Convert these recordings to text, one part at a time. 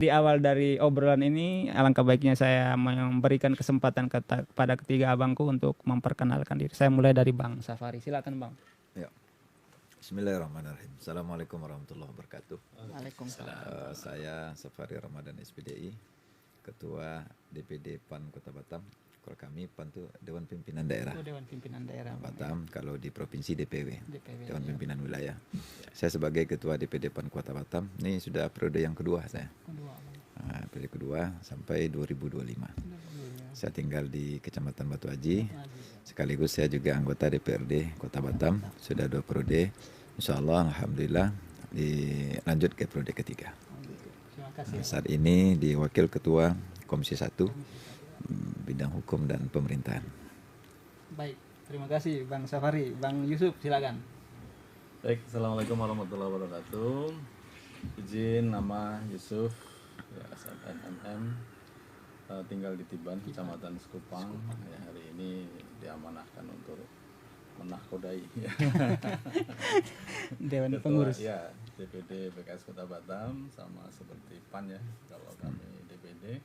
Di awal dari obrolan ini, alangkah baiknya saya memberikan kesempatan kepada ketiga abangku untuk memperkenalkan diri. Saya mulai dari Bang Safari. Silakan Bang. Ya. Bismillahirrahmanirrahim. Assalamualaikum warahmatullahi wabarakatuh. Waalaikumsalam. Saya Safari Ramadan SPDI, Ketua DPD PAN Kota Batam. Kalau kami PAN itu Dewan Pimpinan Daerah Dewan Pimpinan Daerah Batam, kalau di Provinsi DPW, Dewan ya. Pimpinan Wilayah. Saya sebagai Ketua DPD PAN Kota Batam, ini sudah periode yang kedua saya. Periode kedua sampai 2025. Saya tinggal di Kecamatan Batu Aji, sekaligus saya juga anggota DPRD Kota Batam, sudah 2 periode. Insya Allah, Alhamdulillah, dilanjut ke periode ketiga. Saat ini di Wakil Ketua Komisi 1, bidang hukum dan pemerintahan. Baik, terima kasih Bang Safari. Bang Yusuf, silakan. Baik, Assalamualaikum warahmatullahi wabarakatuh. Izin nama Yusuf, ya, SMM, tinggal di Tiban, Kecamatan Sekupang. Ya, hari ini diamanahkan untuk menahkodai Dewan Ketua, Pengurus. ya, DPD PKS Kota Batam, sama seperti PAN ya, kalau kami DPD.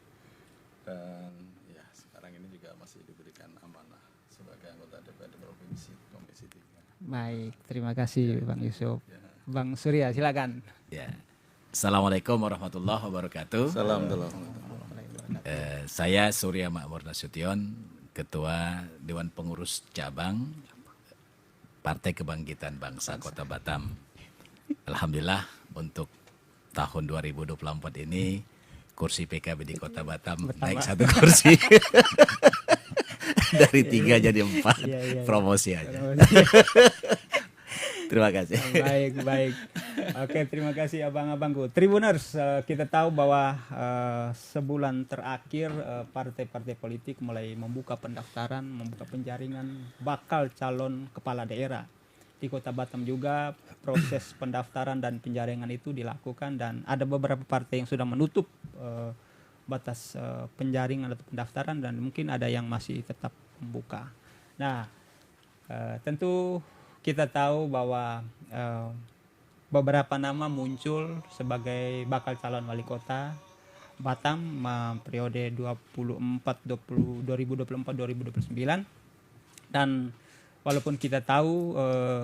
Dan ya, sekarang ini juga masih diberikan amanah sebagai anggota DPRD Provinsi Komisi 3. Baik, terima kasih Bang Yusuf. Bang Surya, silakan. Ya. Assalamualaikum warahmatullahi wabarakatuh. Salam. Saya Surya Makmur Nasution, Ketua Dewan Pengurus Cabang Partai Kebangkitan Bangsa Kota Batam. Alhamdulillah untuk tahun 2024 ini kursi PKB di Kota Batam naik 1 kursi. Dari 3 jadi 4, promosi aja. Terima kasih. Baik. Oke, terima kasih abang-abangku. Tribuners, kita tahu bahwa sebulan terakhir partai-partai politik mulai membuka pendaftaran, membuka penjaringan bakal calon kepala daerah. Di Kota Batam juga proses pendaftaran dan penjaringan itu dilakukan, dan ada beberapa partai yang sudah menutup batas penjaringan atau pendaftaran, dan mungkin ada yang masih tetap membuka. Nah, tentu kita tahu bahwa beberapa nama muncul sebagai bakal calon wali kota Batam periode 2024-2029, dan walaupun kita tahu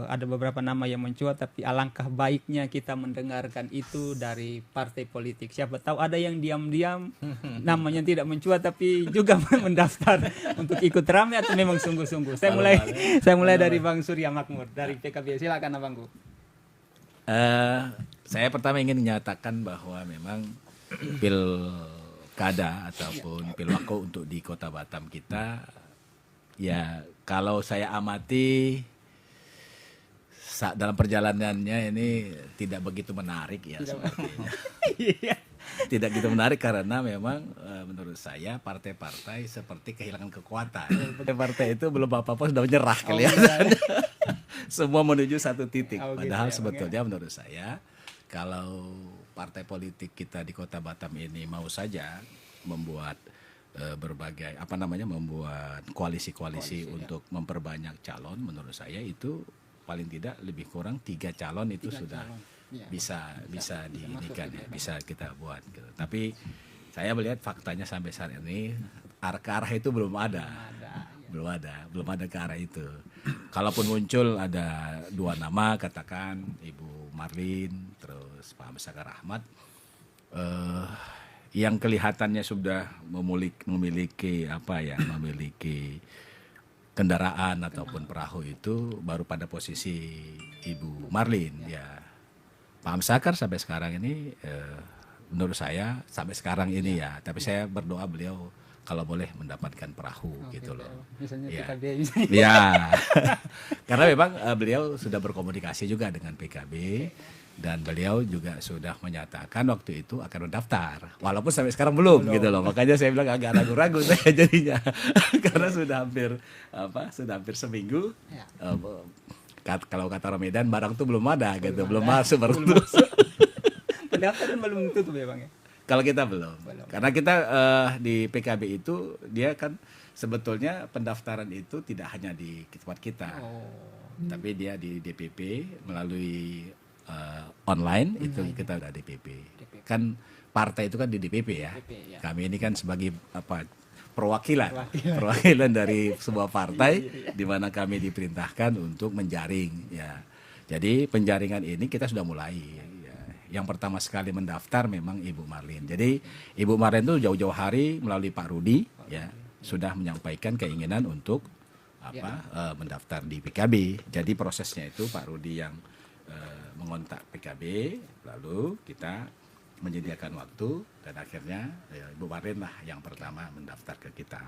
ada beberapa nama yang mencuat, tapi alangkah baiknya kita mendengarkan itu dari partai politik. Siapa tahu ada yang diam-diam namanya tidak mencuat tapi juga mendaftar untuk ikut ramai atau memang sungguh-sungguh. Saya mulai dari Bang Surya Makmur dari PKB. Silakan abangku. Saya pertama ingin menyatakan bahwa memang pilkada ataupun pilwako untuk di Kota Batam kita, ya kalau saya amati dalam perjalanannya ini tidak begitu menarik ya sepertinya. Tidak begitu menarik karena memang menurut saya partai-partai seperti kehilangan kekuatan. Partai itu belum apa-apa sudah menyerah kelihatan. Semua menuju satu titik. Padahal sebetulnya menurut saya kalau partai politik kita di Kota Batam ini mau saja membuat berbagai membuat koalisi-koalisi untuk memperbanyak calon, menurut saya itu paling tidak lebih kurang 3 calon itu sudah bisa diinikan ya, bisa kita buat gitu. Tapi saya melihat faktanya sampai saat ini ke arah itu belum ada ke arah itu. Kalaupun muncul ada 2 nama, katakan Ibu Marlin terus Pak Musakar Ahmad, yang kelihatannya sudah memiliki kendaraan ataupun perahu itu baru pada posisi Ibu Marlin ya. Pak Musakar sampai sekarang ini menurut saya sampai sekarang ini ya, tapi saya berdoa beliau kalau boleh mendapatkan perahu gitu loh. Misalnya ya. PKB. Ya. Karena memang beliau sudah berkomunikasi juga dengan PKB. Dan beliau juga sudah menyatakan waktu itu akan mendaftar, walaupun sampai sekarang belum. Gitu loh. Makanya saya bilang agak ragu-ragu saya jadinya, karena sudah hampir seminggu. Ya. Kalau kata orang Medan, barang tuh belum ada, belum masuk. Pendaftaran belum tutup ya Bang ya? Kalau kita belum. Karena kita di PKB itu dia kan sebetulnya pendaftaran itu tidak hanya di tempat kita, tapi dia di DPP melalui online itu kita udah DPP. Kan partai itu kan di DPP ya. DPP, ya. Kami ini kan sebagai perwakilan dari sebuah partai di mana kami diperintahkan untuk menjaring ya. Jadi penjaringan ini kita sudah mulai ya. Yang pertama sekali mendaftar memang Ibu Marlin. Jadi Ibu Marlin itu jauh-jauh hari melalui Pak Rudi ya sudah menyampaikan keinginan untuk mendaftar di PKB. Jadi prosesnya itu Pak Rudi yang mengontak PKB, lalu kita menyediakan waktu dan akhirnya Ibu Marlin lah yang pertama mendaftar ke kita.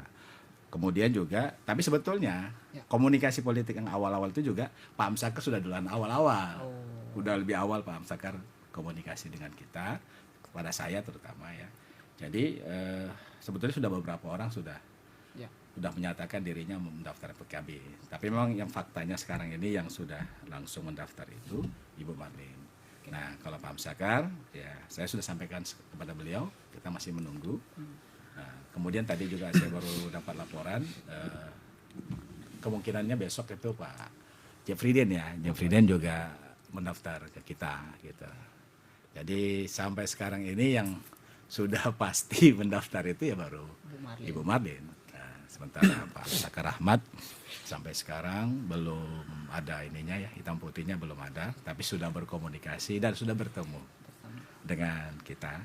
Kemudian juga, tapi sebetulnya komunikasi politik yang awal-awal itu juga Pak Amsakar sudah duluan awal-awal, udah lebih awal Pak Amsakar komunikasi dengan kita, kepada saya terutama ya. Jadi sebetulnya sudah beberapa orang sudah menyatakan dirinya mendaftar PKB. Tapi memang yang faktanya sekarang ini yang sudah langsung mendaftar itu Ibu Marlin. Nah, kalau Pak Amsakar, ya saya sudah sampaikan kepada beliau, kita masih menunggu. Nah, kemudian tadi juga saya baru dapat laporan, kemungkinannya besok itu Pak Jeffriden ya, Jeffriden juga mendaftar ke kita, gitu. Jadi sampai sekarang ini yang sudah pasti mendaftar itu ya baru Ibu Marlin. Nah, sementara Pak Amsakar Ahmad sampai sekarang belum ada ininya ya, hitam putihnya belum ada, tapi sudah berkomunikasi dan sudah bertemu dengan kita.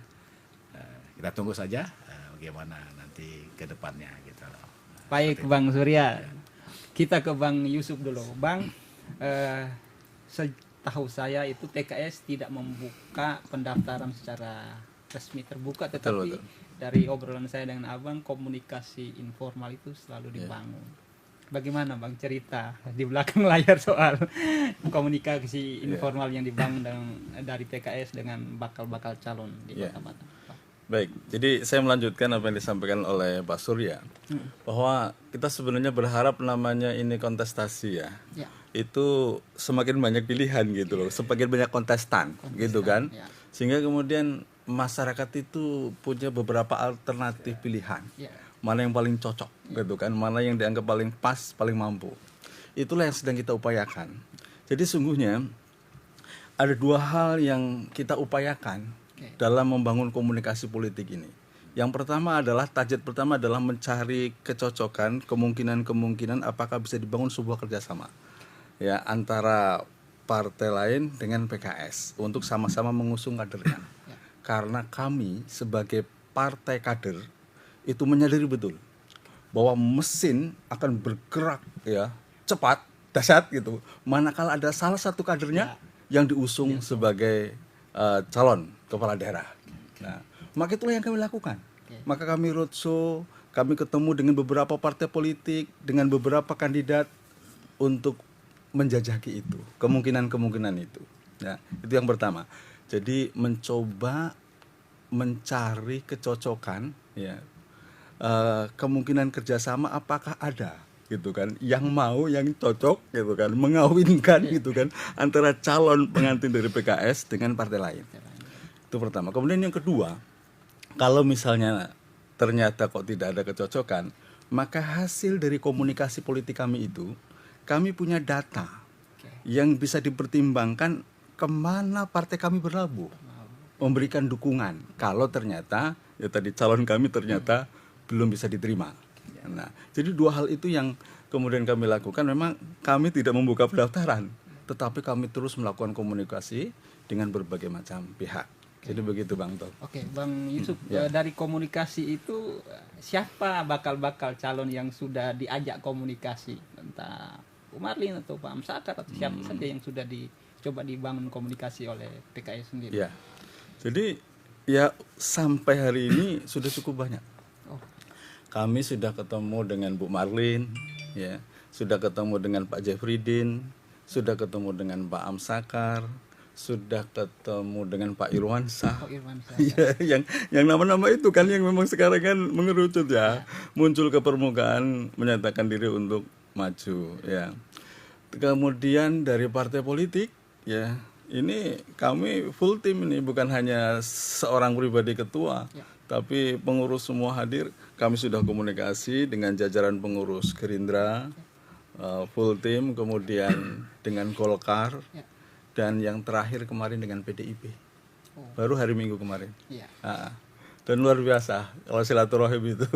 Kita tunggu saja bagaimana nanti ke depannya gitu loh. Baik Bang Surya, kita ke Bang Yusuf dulu. Bang, setahu saya itu PKS tidak membuka pendaftaran secara resmi terbuka, tetapi dari obrolan saya dengan Abang, komunikasi informal itu selalu dibangun. Bagaimana Bang cerita di belakang layar soal komunikasi informal yang dibangun dari PKS dengan bakal-bakal calon di Kota Batam? Baik, jadi saya melanjutkan apa yang disampaikan oleh Pak Surya, bahwa kita sebenarnya berharap namanya ini kontestasi ya, itu semakin banyak pilihan gitu loh, semakin banyak kontestan gitu kan, sehingga kemudian masyarakat itu punya beberapa alternatif pilihan. Mana yang paling cocok gitu kan, mana yang dianggap paling pas, paling mampu. Itulah yang sedang kita upayakan. Jadi sungguhnya ada dua hal yang kita upayakan dalam membangun komunikasi politik ini. Yang pertama adalah, target pertama adalah mencari kecocokan, kemungkinan-kemungkinan apakah bisa dibangun sebuah kerjasama ya antara partai lain dengan PKS untuk sama-sama mengusung kadernya. Karena kami sebagai partai kader itu menyadari betul bahwa mesin akan bergerak ya cepat, dahsyat gitu. Manakala ada salah satu kadernya yang diusung sebagai calon kepala daerah. Nah, maka itulah yang kami lakukan. Maka kami roadshow, kami ketemu dengan beberapa partai politik, dengan beberapa kandidat untuk menjajaki itu, kemungkinan-kemungkinan itu. Nah, itu yang pertama. Jadi mencoba mencari kecocokan ya. Kemungkinan kerjasama apakah ada gitu kan, yang mau, yang cocok gitu kan, mengawinkan gitu kan antara calon pengantin dari PKS dengan partai lain. Itu pertama. Kemudian yang kedua, kalau misalnya ternyata kok tidak ada kecocokan, maka hasil dari komunikasi politik kami itu, kami punya data yang bisa dipertimbangkan kemana partai kami berlabuh, memberikan dukungan. Kalau ternyata ya tadi calon kami ternyata belum bisa diterima. Nah, jadi dua hal itu yang kemudian kami lakukan. Memang kami tidak membuka pendaftaran, tetapi kami terus melakukan komunikasi dengan berbagai macam pihak. Jadi begitu Bang Tom. Oke, Bang Yusuf, dari komunikasi itu siapa bakal-bakal calon yang sudah diajak komunikasi? Entah Bu Marlin atau Pak Amsakar atau siapa saja yang sudah dicoba dibangun komunikasi oleh PKS sendiri? Ya, jadi ya sampai hari ini sudah cukup banyak. Kami sudah ketemu dengan Bu Marlin, ya, sudah ketemu dengan Pak Jeffriden, sudah ketemu dengan Pak Amsakar, sudah ketemu dengan Pak Irwansyah. Ya, yang nama-nama itu kan yang memang sekarang kan mengerucut ya, muncul ke permukaan menyatakan diri untuk maju ya. Kemudian dari partai politik ya, ini kami full tim ini, bukan hanya seorang pribadi ketua, tapi pengurus semua hadir. Kami sudah komunikasi dengan jajaran pengurus Gerindra, full tim, kemudian dengan Golkar, dan yang terakhir kemarin dengan PDIP. baru hari Minggu kemarin. Iya. Dan luar biasa kalau silaturahim itu.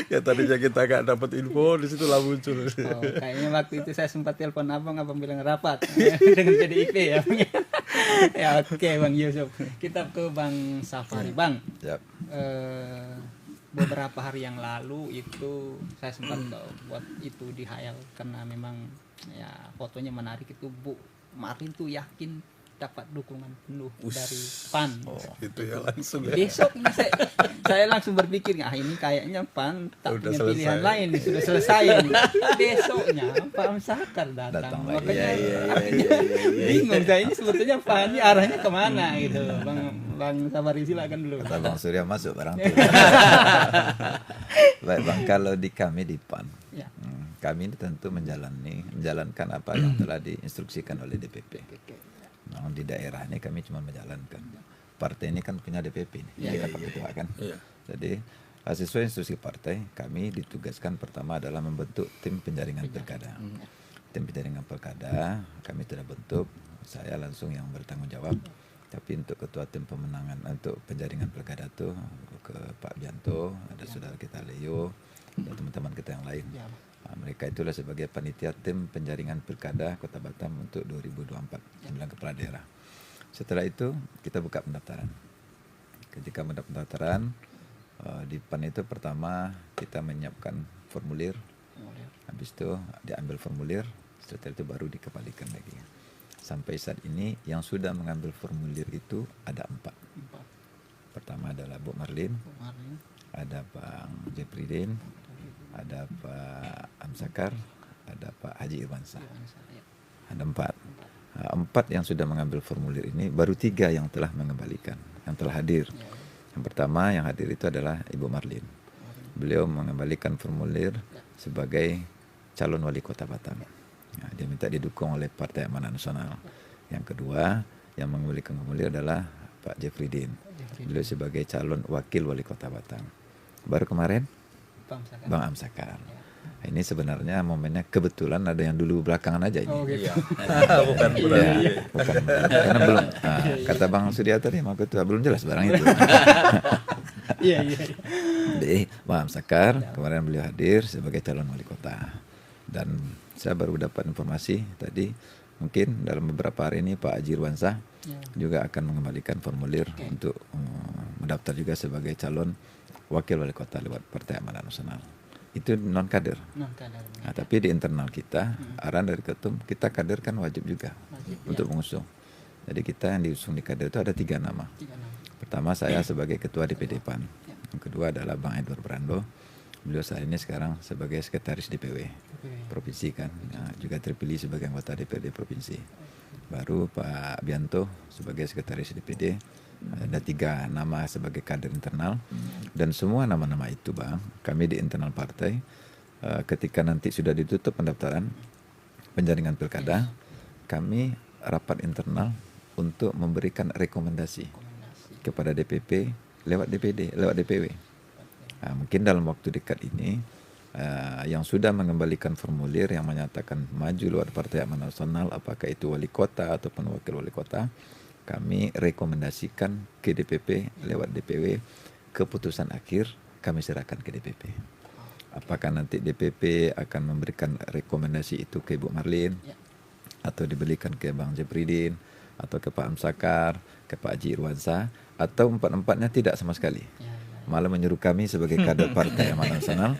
Ya tadinya kita gak dapat info, di situ lah muncul. Oh, kayaknya waktu itu saya sempat telepon abang bilang rapat dengan PDIP ya. Bang. Ya oke Bang Yusuf. Kita ke Bang Safari. Bang, Yap. beberapa hari yang lalu itu saya sempat buat itu di Hayal karena memang ya fotonya menarik itu Bu Marlin tuh yakin dapat dukungan penuh dari PAN. Itu ya langsung ya. Besoknya saya langsung berpikir, ini kayaknya PAN tak Udah punya selesai. pilihan lain, sudah selesai. Besoknya Pak Amsakar datang. lagi. Makanya Iya. bingung saya ini sebetulnya PAN ini arahnya kemana gitu. Bang Safari silakan dulu. Kata Bang Surya masuk barang tuh. Baik Bang, kalau di kami di PAN, Ya. kami ini tentu menjalankan apa yang telah diinstruksikan oleh DPP. Nah, di daerah ini kami cuma menjalankan. Partai ini kan punya DPP nih, kita Pak Ketua kan. Iya. Jadi sesuai instruksi partai, kami ditugaskan pertama adalah membentuk tim penjaringan pilkada. Tim penjaringan pilkada kami tidak bentuk, saya langsung yang bertanggung jawab. Tapi untuk ketua tim pemenangan untuk penjaringan pilkada itu ke Pak Bianto, ada saudara kita Leo, dan teman-teman kita yang lain. Ya, Nah, mereka itulah sebagai panitia tim penjaringan pilkada Kota Batam untuk 2024 9 kepala daerah. Setelah itu kita buka pendaftaran. Ketika pendaftaran di PAN itu pertama kita menyiapkan formulir, habis itu diambil formulir, setelah itu baru dikembalikan lagi. Sampai saat ini yang sudah mengambil formulir itu ada 4. Pertama adalah Bu Marlin, ada Bang Jepridin, ada Pak Amsakar, ada Pak Haji Irwansyah. Ada 4. 4 yang sudah mengambil formulir ini, baru 3 yang telah mengembalikan, yang telah hadir. Yang pertama yang hadir itu adalah Ibu Marlin. Beliau mengembalikan formulir sebagai calon wali kota Batam. Nah, dia minta didukung oleh Partai Amanat Nasional. Yang kedua yang mengembalikan formulir adalah Pak Jefridin. Beliau sebagai calon wakil wali kota Batam. Baru kemarin Bang Amsakar. Ini sebenarnya momennya kebetulan ada yang dulu belakangan aja ini. Oh, gitu. Iya. Bukan Iya, berarti. bukan karena belum. Kata Bang Surya tadi sama ketua belum jelas barang itu. Iya. Jadi Bang Amsakar kemarin beliau hadir sebagai calon wali kota. Dan saya baru dapat informasi tadi mungkin dalam beberapa hari ini Pak Haji Irwansyah juga akan mengembalikan formulir untuk mendaftar juga sebagai calon wakil wali kota lewat Partai Amanat Nasional. Itu non kader. Nah, tapi di internal kita arahan dari ketum kita kader kan wajib juga untuk mengusung. Jadi kita yang diusung di kader itu ada 3 nama. Pertama saya sebagai ketua DPD PAN. Yang kedua adalah Bang Edward Brando. Beliau saat ini sekarang sebagai sekretaris DPW provinsi kan, juga terpilih sebagai anggota DPRD provinsi. Baru Pak Bianto sebagai sekretaris DPD. Ada 3 nama sebagai kader internal, dan semua nama-nama itu Bang, kami di internal partai ketika nanti sudah ditutup pendaftaran penjaringan pilkada, kami rapat internal untuk memberikan rekomendasi kepada DPP lewat DPD, lewat DPW. Mungkin dalam waktu dekat ini yang sudah mengembalikan formulir yang menyatakan maju lewat Partai Amanat Nasional, apakah itu wali kota ataupun wakil wali kota, kami rekomendasikan ke DPP lewat DPW, keputusan akhir kami serahkan ke DPP. Apakah nanti DPP akan memberikan rekomendasi itu ke Ibu Marlin, atau diberikan ke Bang Jepridin, atau ke Pak Amsakar, ke Pak Haji Irwansyah, atau 4-4-nya tidak sama sekali. Malah menyuruh kami sebagai kader Partai Amanat Nasional,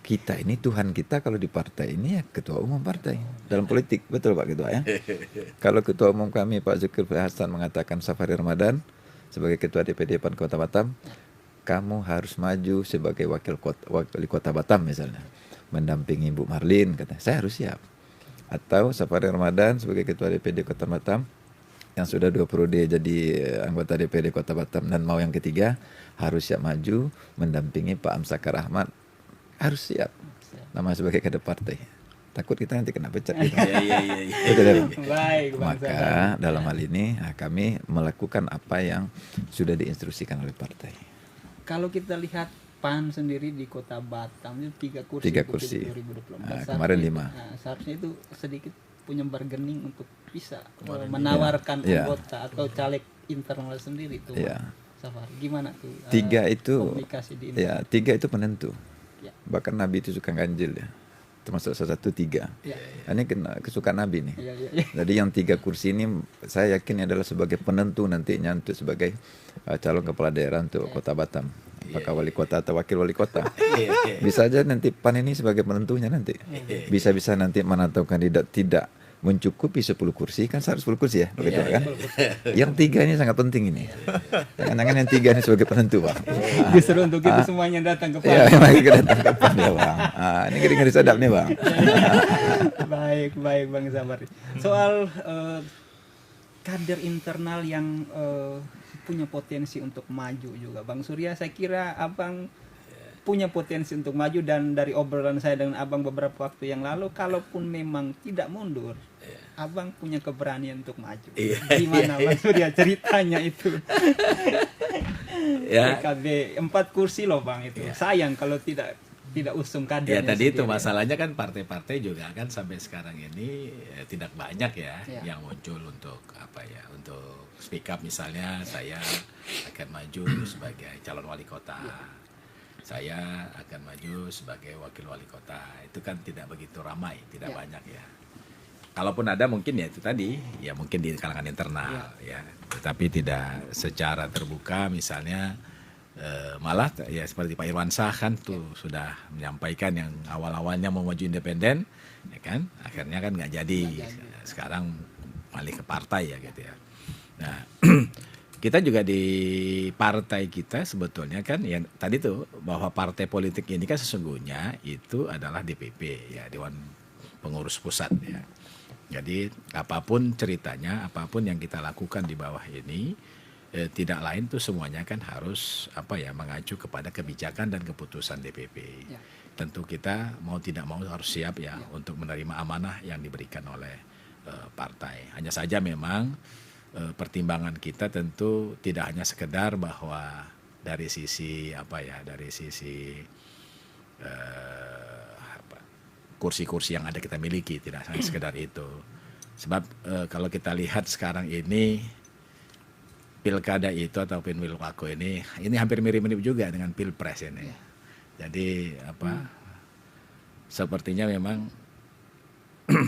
kita ini Tuhan kita kalau di partai ini ya ketua umum partai dalam politik, betul Pak Ketua ya. Kalau ketua umum kami Pak Zulkifli Hasan mengatakan Safari Ramadan sebagai ketua DPD PAN Kota Batam, kamu harus maju sebagai wali kota Batam misalnya, mendampingi Bu Marlin, katanya saya harus siap. Atau Safari Ramadan sebagai ketua DPD Kota Batam yang sudah 2 periode jadi anggota DPD Kota Batam dan mau yang ketiga, harus siap maju mendampingi Pak Amsakar Ahmad, harus siap nama sebagai kader partai. Takut kita nanti kena pecat gitu. Betul, ya, Bang? Baik, Bang. Maka dalam hal ini kami melakukan apa yang sudah diinstruksikan oleh partai. Kalau kita lihat PAN sendiri di Kota Batam itu 3 kursi. 3 kursi. 2024. Kemarin 5. Seharusnya itu sedikit punya bargaining untuk bisa menawarkan anggota atau caleg internal sendiri tuh. Ya. Safari. Gimana tuh? 3 itu komunikasi di ya 3 itu penentu. Ya. Bahkan Nabi itu suka ganjil ya. Termasuk salah satu 3. Ya. Ini kesukaan Nabi nih. Ya, ya, ya. Jadi yang 3 kursi ini saya yakin adalah sebagai penentu nantinya untuk sebagai calon kepala daerah untuk Kota Batam. Apakah wali kota atau wakil wali kota. Bisa aja nanti PAN ini sebagai penentunya nanti. Bisa-bisa nanti mana tahu kandidat tidak mencukupi 10 kursi, kan 110 kursi ya, begitu kan? Yang 3 ini sangat penting ini. Jangan-jangan yang 3 ini sebagai penentu, Bang. Justru untuk itu semuanya datang ke Ya, PAN. memang kita datang ke PAN ya, Bang. Ini ngeri-ngeri sedap nih, Bang. Baik Bang Safari. Soal kader internal yang punya potensi untuk maju juga, Bang Surya, saya kira Abang punya potensi untuk maju, dan dari obrolan saya dengan Abang beberapa waktu yang lalu, kalaupun memang tidak mundur, Abang punya keberanian untuk maju. Gimana Bang Surya ceritanya itu? Ya. PKB 4 kursi loh Bang itu. Sayang kalau tidak usung kadernya. Ya tadi itu sendiri. masalahnya kan partai-partai juga kan sampai sekarang ini tidak banyak ya yang muncul untuk apa ya, untuk speak up. Misalnya saya akan maju sebagai calon wali kota, saya akan maju sebagai wakil wali kota. Itu kan tidak begitu ramai, tidak banyak ya. Kalaupun ada mungkin ya itu tadi, ya mungkin di kalangan internal ya, tetapi tidak secara terbuka. Misalnya malah ya seperti Pak Irwansyah kan tuh sudah menyampaikan yang awal-awalnya mau maju independen, ya kan, akhirnya kan nggak jadi. Sekarang balik ke partai ya gitu ya. Nah, kita juga di partai kita sebetulnya kan ya tadi tuh bahwa partai politik ini kan sesungguhnya itu adalah DPP ya, Dewan Pengurus Pusat ya. Jadi apapun ceritanya, apapun yang kita lakukan di bawah ini tidak lain tuh semuanya kan harus apa ya, mengacu kepada kebijakan dan keputusan DPP. Ya. Tentu kita mau tidak mau harus siap ya untuk menerima amanah yang diberikan oleh partai. Hanya saja memang pertimbangan kita tentu tidak hanya sekedar bahwa dari sisi apa ya, dari sisi kursi-kursi yang ada kita miliki, tidak hanya sekedar itu. Sebab kalau kita lihat sekarang ini pilkada itu atau pilwako ini hampir mirip-mirip juga dengan pilpres ini. Jadi apa? Sepertinya memang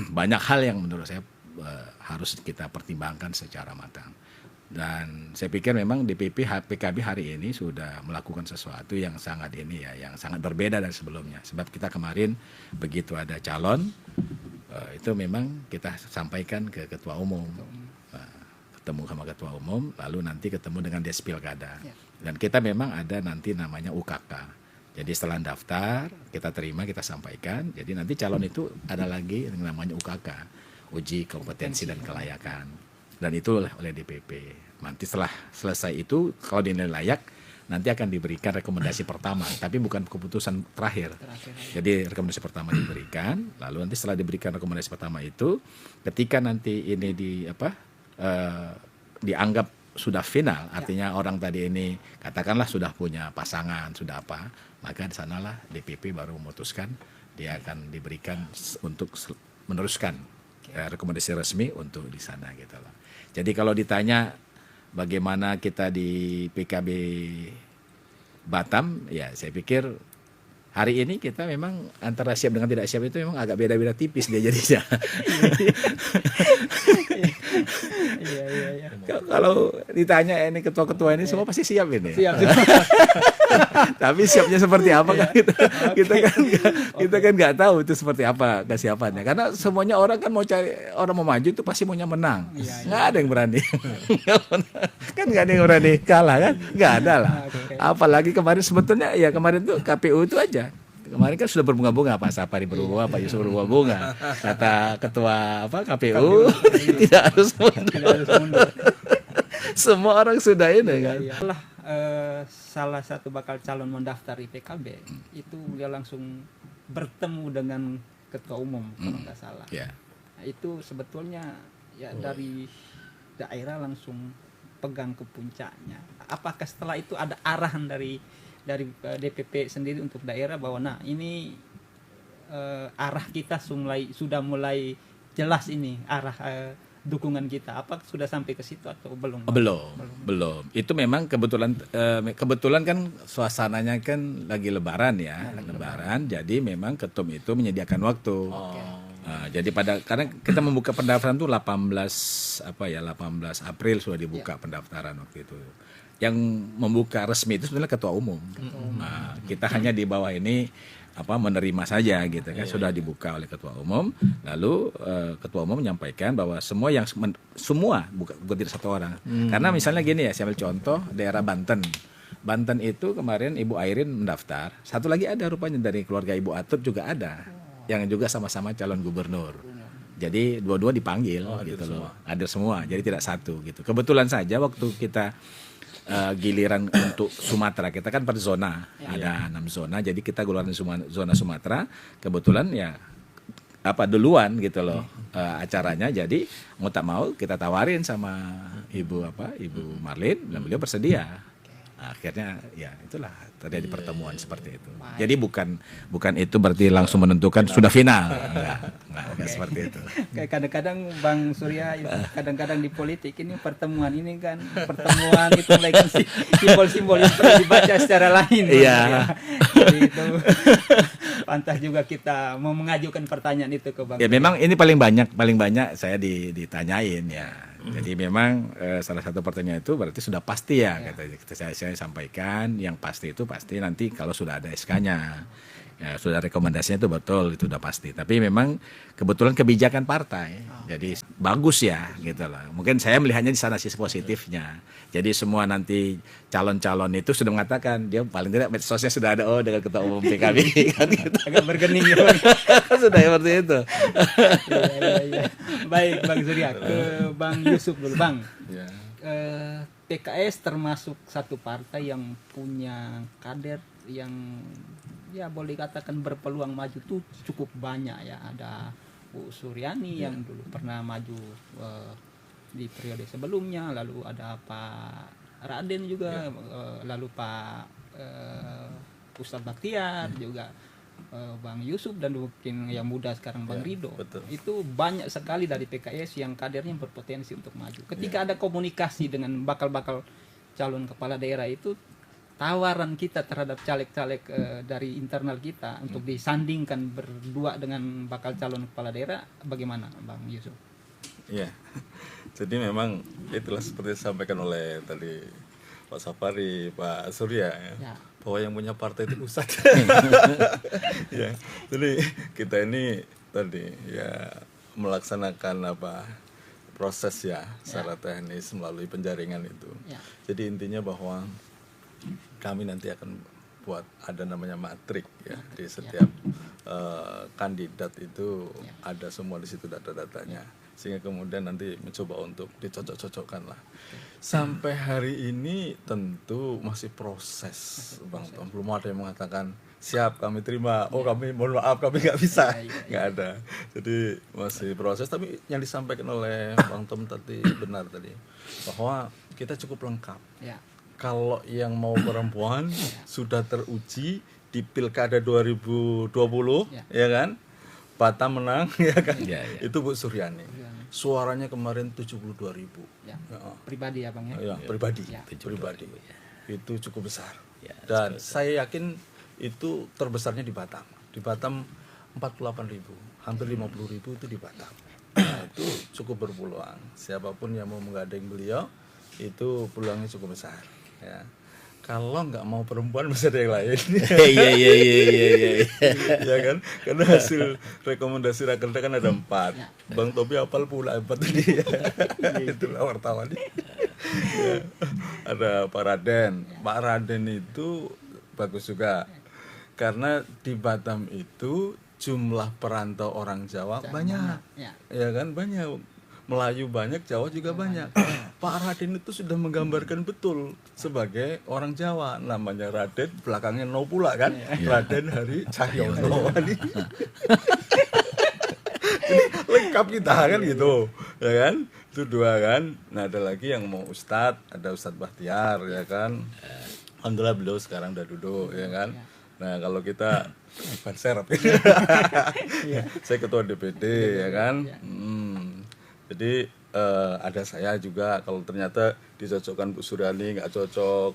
banyak hal yang menurut saya harus kita pertimbangkan secara matang. Dan saya pikir memang DPP PKB hari ini sudah melakukan sesuatu yang sangat ini ya, yang sangat berbeda dari sebelumnya. Sebab kita kemarin begitu ada calon, itu memang kita sampaikan ke ketua umum, ketemu sama ketua umum, lalu nanti ketemu dengan des pilkada. Dan kita memang ada nanti namanya UKK. Jadi setelah daftar kita terima, kita sampaikan. Jadi nanti calon itu ada lagi yang namanya UKK, uji kompetensi dan kelayakan. Dan itu oleh DPP. Nanti setelah selesai itu, kalau dinilai layak, nanti akan diberikan rekomendasi pertama, tapi bukan keputusan terakhir. Jadi rekomendasi pertama diberikan, lalu nanti setelah diberikan rekomendasi pertama itu, ketika nanti ini dianggap sudah final, artinya orang tadi ini katakanlah sudah punya pasangan, sudah apa, maka di sanalah DPP baru memutuskan dia akan diberikan untuk meneruskan rekomendasi resmi untuk di sana gitu loh. Jadi kalau ditanya bagaimana kita di PKB Batam, ya saya pikir hari ini kita memang antara siap dengan tidak siap itu memang agak beda-beda tipis dia jadinya. Iya. Kalau ditanya ini ketua-ketua ini semua pasti siap ini. Siap. Tapi siapnya seperti apa kan kita kan nggak tahu itu seperti apa kesiapannya. Karena semuanya orang kan mau cari, orang mau maju itu pasti maunya menang. Nggak ada yang berani. Kan nggak ada yang berani kalah kan? Nggak ada lah. Apalagi kemarin sebetulnya ya kemarin tuh KPU itu aja. Kemarin kan sudah berbunga-bunga, Pak Safari berbunga, Pak Yusuf berbunga. Kata ketua KPU tidak harus mundur. Semua orang sudah ini kan. Salah satu bakal calon mendaftar di PKB itu dia langsung bertemu dengan ketua umum kalau nggak salah. Nah, itu sebetulnya ya dari daerah langsung pegang ke puncaknya. Apakah setelah itu ada arahan dari DPP sendiri untuk daerah bahwa nah ini arah kita sudah mulai jelas ini arah dukungan kita. Apa sudah sampai ke situ atau belum? Oh, belum. Itu memang kebetulan kan suasananya kan lagi Lebaran ya, Lebaran. Jadi memang Ketum itu menyediakan waktu. Nah, jadi karena kita membuka pendaftaran tuh 18 April sudah dibuka pendaftaran waktu itu. Yang membuka resmi itu sebenarnya ketua umum. Nah, kita hanya di bawah ini menerima saja gitu kan, sudah dibuka oleh ketua umum. Lalu ketua umum menyampaikan bahwa semua bukan tidak satu orang. Karena misalnya gini ya, saya ambil contoh daerah Banten. Banten itu kemarin Ibu Airin mendaftar. Satu lagi ada rupanya dari keluarga Ibu Atut juga ada, yang juga sama-sama calon gubernur. Jadi dua-dua dipanggil gitu loh. Hadir semua. Jadi tidak satu gitu. Kebetulan saja waktu kita giliran untuk Sumatera, kita kan per zona, ada 6 zona, jadi kita giliran zona Sumatera, kebetulan ya duluan gitu loh acaranya, jadi mau tak mau kita tawarin sama Ibu Marlin dan beliau bersedia. Nah, akhirnya ya itulah terjadi pertemuan seperti itu. Jadi bukan itu berarti langsung menentukan sudah final. Enggak seperti itu. Kayak kadang-kadang Bang Surya, kadang-kadang di politik ini pertemuan itu mulai kan simbol-simbol yang perlu dibaca secara lain. Iya. Jadi itu pantas juga kita mau mengajukan pertanyaan itu ke Bang. Ya memang ini paling banyak saya ditanyain ya. Jadi memang salah satu pertanyaan itu berarti sudah pasti ya, kata saya sampaikan yang pasti itu pasti nanti kalau sudah ada SK-nya. Ya, sudah rekomendasinya itu betul, itu udah pasti. Tapi memang kebetulan kebijakan partai, jadi bagus ya gitu lah. Mungkin saya melihatnya di sana sisi positifnya. Jadi semua nanti calon-calon itu sudah mengatakan dia paling tidak medsosnya sudah ada dengan ketua umum PKB kan gitu. Agak bergening ya Bang. Sudah seperti itu. Iya. Baik Bang Surya, ke Bang Yusuf dulu Bang. PKS termasuk satu partai yang punya kader yang ya boleh katakan berpeluang maju tuh cukup banyak ya. Ada Bu Suryani yang dulu pernah maju di periode sebelumnya, lalu ada Pak Raden juga, lalu Pak Ustadz Baktiar juga, Bang Yusuf, dan mungkin yang muda sekarang Bang Rido. Betul. Itu banyak sekali dari PKS yang kadernya berpotensi untuk maju. Ketika ada komunikasi dengan bakal-bakal calon kepala daerah itu, tawaran kita terhadap caleg-caleg dari internal kita untuk disandingkan berdua dengan bakal calon kepala daerah, bagaimana Bang Yusuf? Iya, jadi memang itulah seperti disampaikan oleh tadi Pak Safari, Pak Surya ya. Bahwa yang punya partai itu pusat. Ya, jadi kita ini tadi ya melaksanakan proses ya secara teknis melalui penjaringan itu. Jadi intinya bahwa kami nanti akan buat ada namanya matrik ya, di setiap kandidat itu ada semua di situ data-datanya, sehingga kemudian nanti mencoba untuk dicocok-cocokkan lah. Sampai hari ini tentu masih proses Bang Tom, belum ada yang mengatakan siap kami terima, kami mohon maaf kami nggak bisa, nggak ada. Jadi masih proses, tapi yang disampaikan oleh Bang Tom tadi benar tadi, bahwa kita cukup lengkap. Kalau yang mau perempuan sudah teruji di Pilkada 2020 ya kan, Batam menang ya kan, itu Bu Suryani. Suaranya kemarin 72.000. Pribadi ya Bang ya? Ya, pribadi. Itu cukup besar. Dan saya yakin itu terbesarnya di Batam. Di Batam 48.000, hampir 50.000 itu di Batam. Nah, itu cukup berpeluang. Siapapun yang mau menggandeng beliau itu peluangnya cukup besar. Ya. Kalau nggak mau perempuan masih ada yang lain. Iya. Ya kan, karena hasil rekomendasi rakerda kan ada 4. Bang Tobi hafal pula 4 tadi. Itulah wartawan. Ya. Ada Pak Raden. Pak Raden itu bagus juga, karena di Batam itu jumlah perantau orang Jawa banyak. Ya kan, banyak. Melayu banyak, Jawa juga banyak. Pak Raden itu sudah menggambarkan betul sebagai orang Jawa. Namanya Raden, belakangnya No pula kan. Raden Hari Cahyono. Jadi lengkap kita kan gitu. Ya kan? Itu 2 kan. Nah, ada lagi yang mau Ustadz, ada Ustadz Bahtiar ya kan. Alhamdulillah beliau sekarang udah duduk ya kan. Nah, kalau kita ban serap. Saya ketua DPD ya kan. Jadi ada saya juga, kalau ternyata dicocokkan Bu Suryani nggak cocok,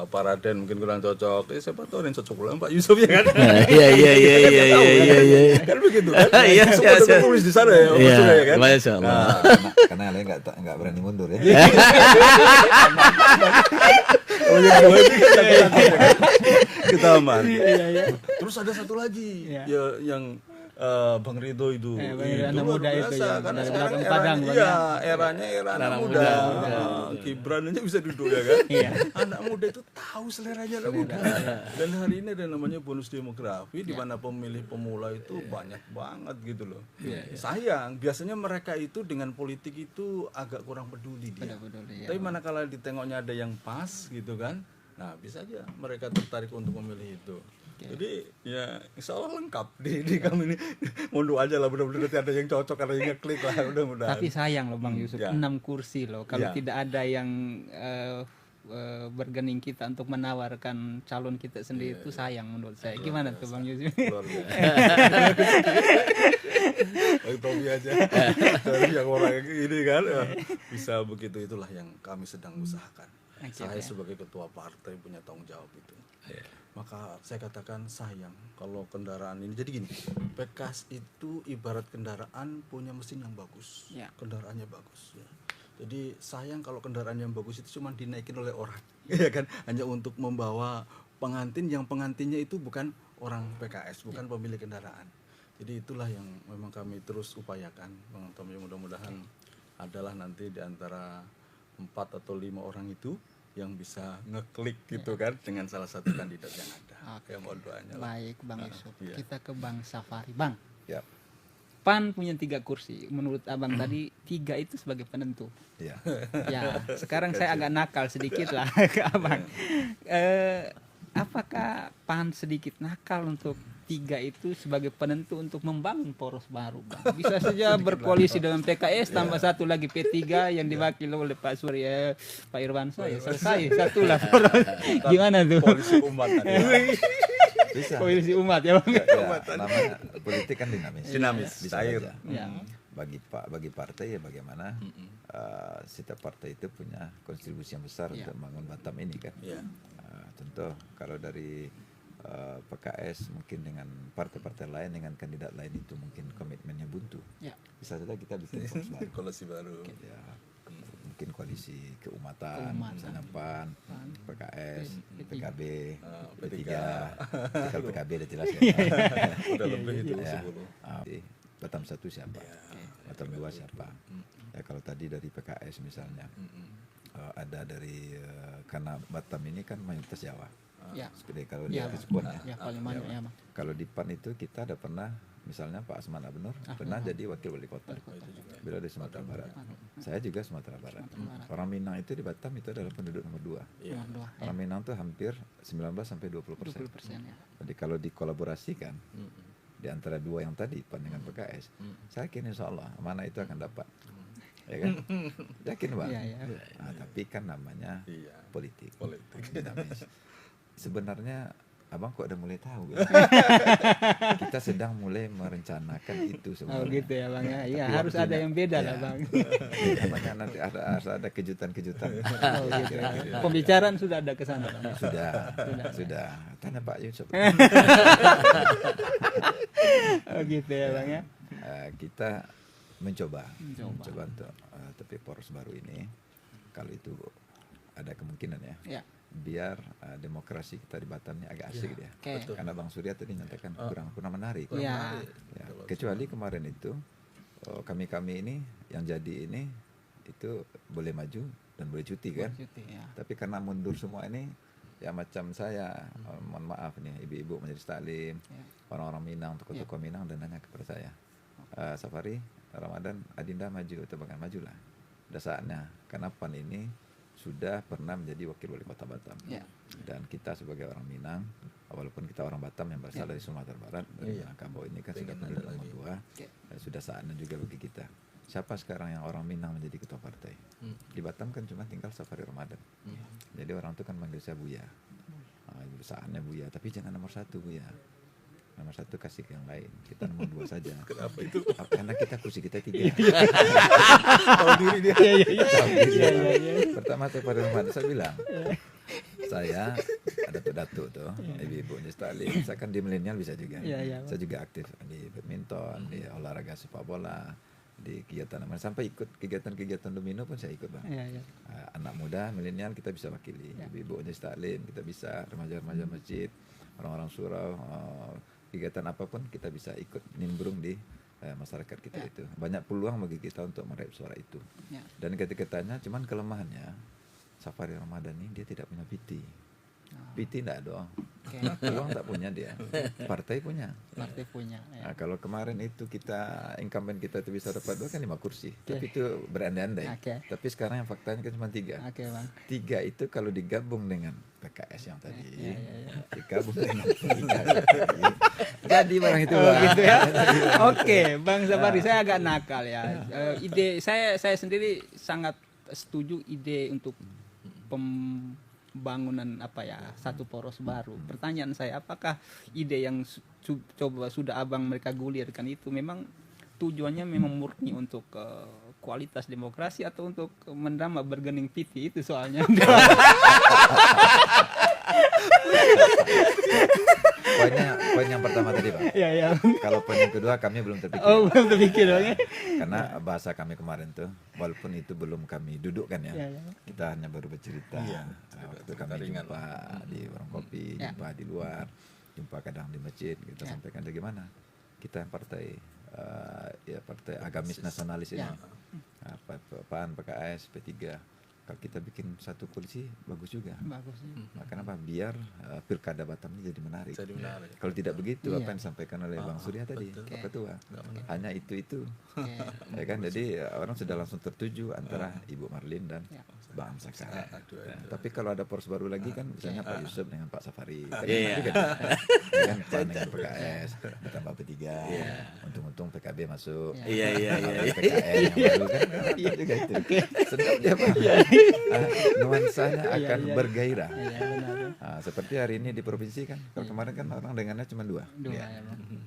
Pak Raden mungkin kurang cocok, siapa tahu yang cocok pula Pak Yusuf ya kan. Iya. Kan begitu kan. Iya, Semua iya. tertulis di sana ya Pak Iya, Surya ya kan. Masya Allah. Karena kalian nggak berani mundur ya. Kalau yang kedua itu kan kita aman. Terus ada satu lagi Iya. ya yang Bang Ridho itu. Bang Ridho, anak luar muda itu biasa, ya, karena dari sekarang belakang Padang, eranya, Bang, iya, ya. eranya era anak Anak muda. muda. Gibran aja bisa duduk ya kan. Iya. Anak muda itu tahu seleranya anak muda. Dan hari ini ada namanya bonus demografi di mana pemilih pemula itu banyak banget gitu loh. Sayang, biasanya mereka itu dengan politik itu agak kurang peduli dia. Peduli, ya. Tapi manakala ditengoknya ada yang pas gitu kan, nah bisa aja mereka tertarik untuk memilih itu. Jadi ya insya Allah lengkap di kami ini. Mundur aja lah, mudah-mudahan nanti ada yang cocok, ada yang ngeklik lah, mudah-mudahan. Tapi sayang loh Bang Yusuf, Ya. 6 kursi loh. Kalau Ya. tidak ada yang bergening kita untuk menawarkan calon kita sendiri itu sayang menurut saya. Gimana tuh Bang Yusuf? Luar biasa. Topi aja. Dari yang orang ini kan bisa begitu, itulah yang kami sedang usahakan. Saya sebagai ketua partai punya tanggung jawab itu. Maka saya katakan sayang kalau kendaraan ini. Jadi gini, PKS itu ibarat kendaraan punya mesin yang bagus, Ya. kendaraannya bagus. Ya. Jadi sayang kalau kendaraan yang bagus itu cuma dinaikin oleh orang, ya kan? Hanya untuk membawa pengantin, yang pengantinnya itu bukan orang PKS, bukan pemilik kendaraan. Jadi itulah yang memang kami terus upayakan, Bang Tom. Mudah-mudahan adalah nanti di antara 4 atau 5 orang itu yang bisa ngeklik gitu kan dengan salah satu kandidat yang ada. Oke. Ya mohon doanya lah. Baik Bang Yusuf, iya. kita ke Bang Safari. Bang, Ya. PAN punya 3 kursi. Menurut Abang tadi 3 itu sebagai penentu. Ya. Ya, sekarang saya agak nakal sedikit lah ke Abang. Apakah PAN sedikit nakal untuk 3 itu sebagai penentu untuk membangun poros baru, Bang? Bisa saja berkoalisi dengan PKS tambah satu lagi P3 yang diwakili oleh Pak Surya, Pak Irwansyah, ya selesai satulah poros. Gimana tuh? Polisi umat tadi. Bisa. Koalisi umat ya, Bang. Ya, namanya politik kan dinamis. Dinamis, Bisa cair. saja. Ya. Bagi partai ya bagaimana setiap partai itu punya kontribusi yang besar Ya. untuk membangun Batam ini kan. Ya. Contoh kalau dari PKS mungkin dengan partai-partai lain dengan kandidat lain itu mungkin komitmennya buntu. Ya. Bisa saja kita bikin poros baru. Koalisi baru. Ya, mungkin koalisi keumatan, misalnya PAN, PKS, PKB, P3. Kalau PKB udah jelas ya. Udah lebih itu Ya. 10. Batam 1 siapa? Batam 2 siapa? Ya kalau tadi dari PKS misalnya ada dari karena Batam ini kan mayoritas Jawa. Ya. Seperti kalau Ya, di Cirebon ya. ya paling banyak ya, Bang. Kalau di PAN itu kita ada pernah misalnya Pak Asman Abnur pernah jadi wakil wali kota. Beliau dari Sumatera Barat. Saya juga Sumatera Barat. Orang Minang itu di Batam itu adalah penduduk nomor 2. Nomor 2. Orang Minang itu hampir 19 sampai 20%. 20% ya. Jadi kalau dikolaborasikan di antara 2 yang tadi PAN dengan PKS, saya yakin insya Allah mana itu akan dapat. Ya kan? Yakin Bang? Iya, iya. Nah, tapi kan namanya Iya. politik. Politik. Dinamis. Sebenarnya Abang kok udah mulai tahu ya? Kita sedang mulai merencanakan itu Oh sebenarnya. gitu ya, Bang ya. Iya, Tapi harus ada waktunya- yang beda lah, ya. Bang. Makanya nanti harus ada kejutan-kejutan. Oh gitu ya. Pembicaraan sudah ada ke sana, Bang. Sudah. Tanya Pak Yusuf. Oh gitu ya, Bang ya. Kita mencoba Mencoba. untuk tapi poros baru ini kalau itu ada kemungkinan ya. Ya. Biar demokrasi kita di Batam ini agak asik dia. Oke. Karena Bang Surya tadi nyatakan kurang menarik. Iya. Ya, kecuali kemarin itu kami ini yang jadi ini itu boleh maju dan boleh cuti kan. Cuti, ya. Tapi karena mundur semua ini ya macam saya mohon maaf nih ibu-ibu majelis taklim, Ya. orang-orang Minang, tokoh-tokoh Minang dan nanya kepada saya, Safari, Ramadan, Adinda maju atau bahkan majulah. Udah saatnya karena PAN ini sudah pernah menjadi wakil wali kota Batam. Ya. Dan kita sebagai orang Minang, walaupun kita orang Batam yang berasal dari Sumatera Barat, dari Minangkabau ini kan sudah penduduk nomor 2, sudah saatnya juga bagi kita. Siapa sekarang yang orang Minang menjadi ketua partai? Di Batam kan cuma tinggal Safari Ramadan. Jadi orang itu kan manggil saya Buya. Saatnya Buya, tapi jangan nomor 1 Buya. nomor 1 kasih ke yang lain, kita nomor 2 saja. Kenapa itu? Karena kita kursi kita 3. Tahu diri dia. Tahu diri. Pertama pada Ramadan saya bilang, saya ada datuk tuh, ibu-ibu di Stalin. Saya kan di milenial bisa juga. Saya juga aktif di badminton, di olahraga sepak bola, di kegiatan sampai ikut kegiatan-kegiatan domino pun saya ikut, Bang. Anak muda milenial kita bisa wakili, ibu-ibu di Stalin kita bisa, remaja-remaja masjid, orang-orang surau, kegiatan apapun kita bisa ikut nimbrung di masyarakat kita itu. Banyak peluang bagi kita untuk meraih suara itu. Dan ketika tanya, cuman kelemahannya Safari Ramadan ini dia tidak punya PT. PT tidak dong. Peluang tak punya dia. Partai punya. Nah, kalau kemarin itu kita incumbent kita itu bisa dapat 2 kan 5 kursi. Tapi itu berandai-andai. Tapi sekarang yang faktanya kan cuma 3. 3 itu kalau digabung dengan PKS yang tadi, digabung dengan jadi barang itu. Gitu ya. Oke, Bang Safari, saya agak nakal ya. Ide saya sendiri sangat setuju ide untuk pembangunan satu poros baru. Pertanyaan saya, apakah ide yang coba sudah abang mereka gulirkan itu memang tujuannya memang murni untuk kualitas demokrasi atau untuk menambah bergening PT itu soalnya? Poin yang pertama tadi, Bang. Kalau poin yang kedua kami belum terpikir. Belum terpikir, Bang. Karena bahasa kami kemarin tuh, walaupun itu belum kami dudukkan ya. Kita hanya baru bercerita. Waktu kami jumpa di warung kopi, jumpa di luar, jumpa kadang di masjid, kita sampaikan bagaimana kita partai partai agamis nasionalis ini. PAN, PKS, P3. Kalau kita bikin satu koalisi bagus juga. Kenapa? Biar pilkada Batam ini jadi menarik. Kalau tidak begitu, apa yang disampaikan oleh Bang Surya tadi, Pak Ketua, hanya itu. Ya kan, jadi orang sudah langsung tertuju antara Ibu Marlin dan Bang Amsaka. Tapi kalau ada poros baru lagi kan, misalnya Pak Yusuf dengan Pak Safari, kan PAN dengan PKS, ditambah P3, untung-untung PKB masuk, PKN yang baru kan, juga itu. Sedap dia, Pak. Nuansanya akan bergairah. Seperti hari ini di provinsi kan, kalau kemarin kan orang dengannya cuma 2.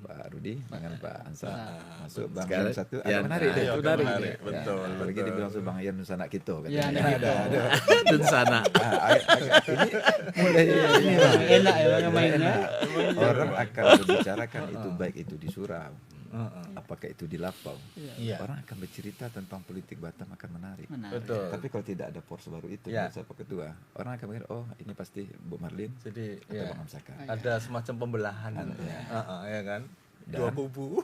Pak Rudi dengan Pak Ansa masuk, Bang Yan satu, ada menarik deh. Menarik, betul. Apalagi dibilang Bang Yan Nusana Kito. ada Nusana. Ini mulai ini Enak ya mainnya. Orang akan membicarakan itu, baik itu di surau, apakah itu di Lapau. Orang akan bercerita tentang politik Batam akan menarik. Betul. Tapi kalau tidak ada poros baru itu, saya Pak Ketua, orang akan mikir, oh ini pasti Bu Marlin Jadi atau Bang Amsaka. ada semacam pembelahan, ya kan? Dua kubu.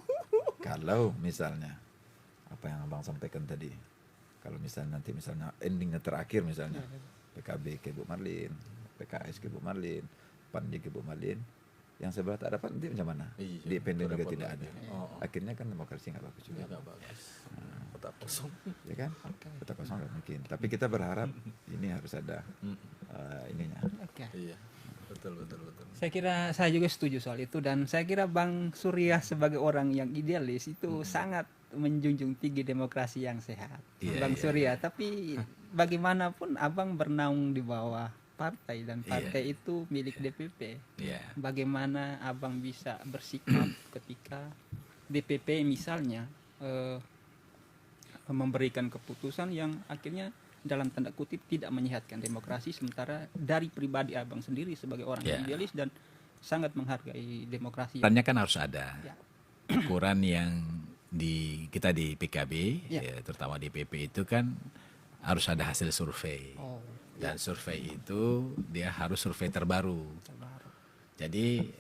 Kalau misalnya apa yang Abang sampaikan tadi, kalau misalnya nanti endingnya terakhir misalnya PKB ke Bu Marlin, PKS ke Bu Marlin, PAN ke Bu Marlin, yang sebelah tak dapat nanti macam mana? Di pending juga tidak ada. Akhirnya kan demokrasi nggak bagus juga. Kota kosong. Ya kan? Kota kosong nggak mungkin. Tapi kita berharap ini harus ada ininya. Iya. Betul. Saya kira saya juga setuju soal itu, dan saya kira Bang Surya sebagai orang yang idealis itu sangat menjunjung tinggi demokrasi yang sehat. Bang Surya, tapi bagaimanapun Abang bernaung di bawah partai dan partai itu milik DPP. Bagaimana Abang bisa bersikap ketika DPP misalnya memberikan keputusan yang akhirnya dalam tanda kutip tidak menyehatkan demokrasi, sementara dari pribadi Abang sendiri sebagai orang yang idealis dan sangat menghargai demokrasi. Perannya kan harus ada ukuran yang kita di PKB, terutama di PP itu kan harus ada hasil survei. Dan survei itu dia harus survei terbaru. Jadi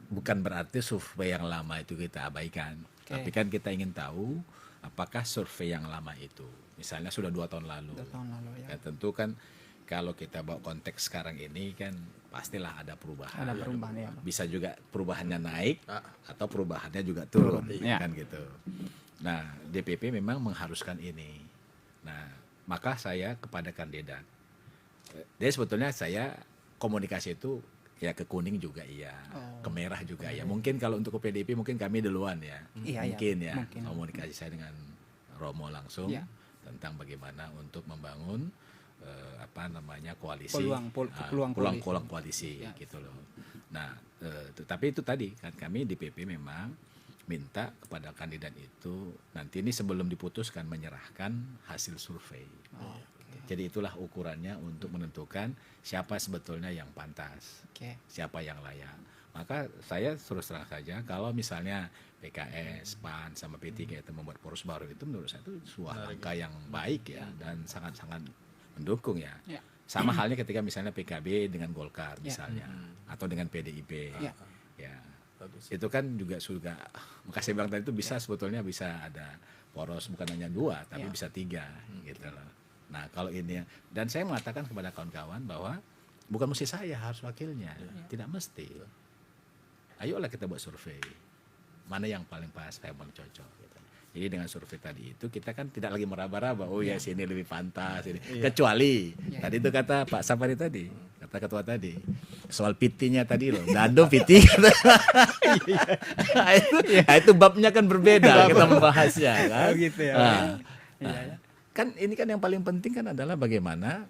bukan berarti survei yang lama itu kita abaikan, tapi kan kita ingin tahu apakah survei yang lama itu, misalnya sudah 2 tahun lalu, ya tentu kan kalau kita bawa konteks sekarang ini kan pastilah ada perubahan. Bisa juga perubahannya naik atau perubahannya juga turun, kan gitu. Nah, DPP memang mengharuskan ini. Nah, maka saya kepada kandidat, jadi sebetulnya saya komunikasi itu ya ke kuning juga ke merah juga Mungkin kalau untuk ke PDIP mungkin kami duluan mungkin. Komunikasi saya dengan Romo langsung tentang bagaimana untuk membangun koalisi, peluang koalisi gitu loh. Nah, Tapi itu tadi kan kami di PP memang minta kepada kandidat itu nanti ini sebelum diputuskan menyerahkan hasil survei. Jadi itulah ukurannya untuk menentukan siapa sebetulnya yang pantas, siapa yang layak. Maka saya terus terang saja kalau misalnya PKS, PAN sama P3 itu membuat poros baru itu menurut saya itu sebuah langkah yang baik ya dan sangat-sangat mendukung ya. Sama halnya ketika misalnya PKB dengan Golkar misalnya atau dengan PDIP. Ya. Itu kan juga makasih bilang tadi itu bisa sebetulnya bisa ada poros bukan hanya 2 tapi bisa 3 gitu loh. Nah kalau ini dan saya mengatakan kepada kawan-kawan bahwa bukan mesti saya harus wakilnya, tidak mesti. Ayolah kita buat survei mana yang paling pas, yang paling cocok gitu. Jadi dengan survei tadi itu kita kan tidak lagi meraba-raba, oh ya sini lebih pantas ini. Kecuali tadi itu kata Pak Safari tadi, kata ketua tadi, soal PT-nya tadi loh, dado PT. Itu babnya kan berbeda kita membahasnya kan. Oh gitu ya. Kan ini kan yang paling penting kan adalah bagaimana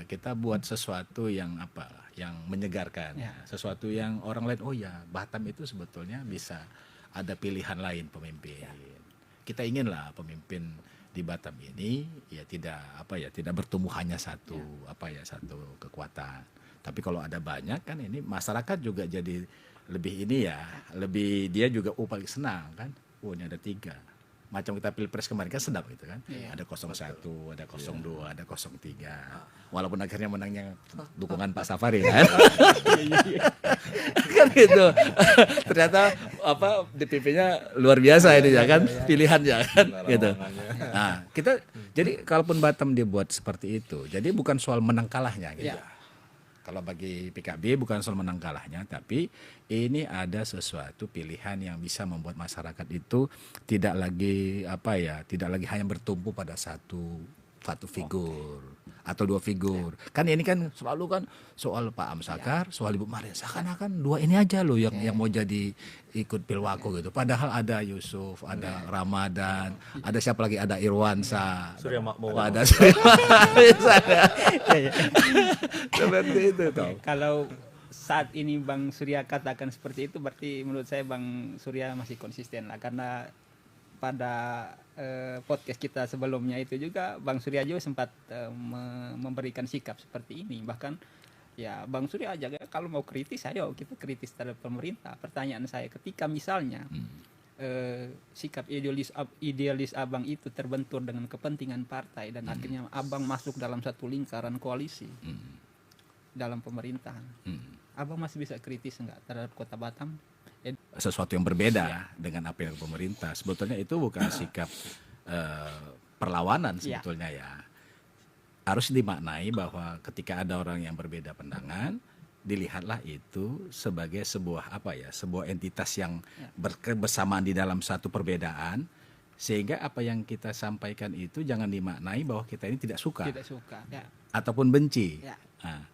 kita buat sesuatu yang yang menyegarkan, sesuatu yang orang lain oh ya Batam itu sebetulnya bisa ada pilihan lain pemimpin. Kita inginlah pemimpin di Batam ini ya tidak bertumbuh hanya satu satu kekuatan. Tapi kalau ada banyak kan ini masyarakat juga jadi lebih lebih dia juga paling senang kan. Oh ini ada 3. Macam kita Pilpres kemarin kan sedap gitu kan. Ada 01, ada 02, ada 03. Walaupun akhirnya menangnya dukungan Pak Safari kan. Kan gitu. Ternyata DPP-nya luar biasa ini ya kan, pilihannya kan gitu. Nah, kita jadi kalaupun Batam dibuat seperti itu, jadi bukan soal menang kalahnya gitu. Kalau bagi PKB bukan soal menang kalahnya, tapi ini ada sesuatu pilihan yang bisa membuat masyarakat itu tidak lagi tidak lagi hanya bertumpu pada satu figur atau 2 figur. Kan ini kan selalu kan soal Pak Amsakar, soal Ibu Maria. Seakan-akan 2 ini aja loh yang mau jadi ikut Pilwako gitu. Padahal ada Yusuf, ada Ramadan, ada siapa lagi, ada Irwansa, Surya Makmur. Ada Surya seperti itu toh. Kalau saat ini Bang Surya katakan seperti itu berarti menurut saya Bang Surya masih konsisten lah, karena pada podcast kita sebelumnya itu juga Bang Surya juga sempat memberikan sikap seperti ini. Bahkan ya Bang Surya aja kalau mau kritis ayo kita kritis terhadap pemerintah. Pertanyaan saya ketika misalnya sikap idealis Abang itu terbentur dengan kepentingan partai dan akhirnya Abang masuk dalam satu lingkaran koalisi dalam pemerintahan, Abang masih bisa kritis enggak terhadap Kota Batam? Sesuatu yang berbeda dengan apa yang pemerintah. Sebetulnya itu bukan sikap perlawanan sebetulnya ya. Harus dimaknai bahwa ketika ada orang yang berbeda pandangan, dilihatlah itu sebagai sebuah sebuah entitas yang berkebersamaan di dalam satu perbedaan, sehingga apa yang kita sampaikan itu jangan dimaknai bahwa kita ini tidak suka ataupun benci. Nah,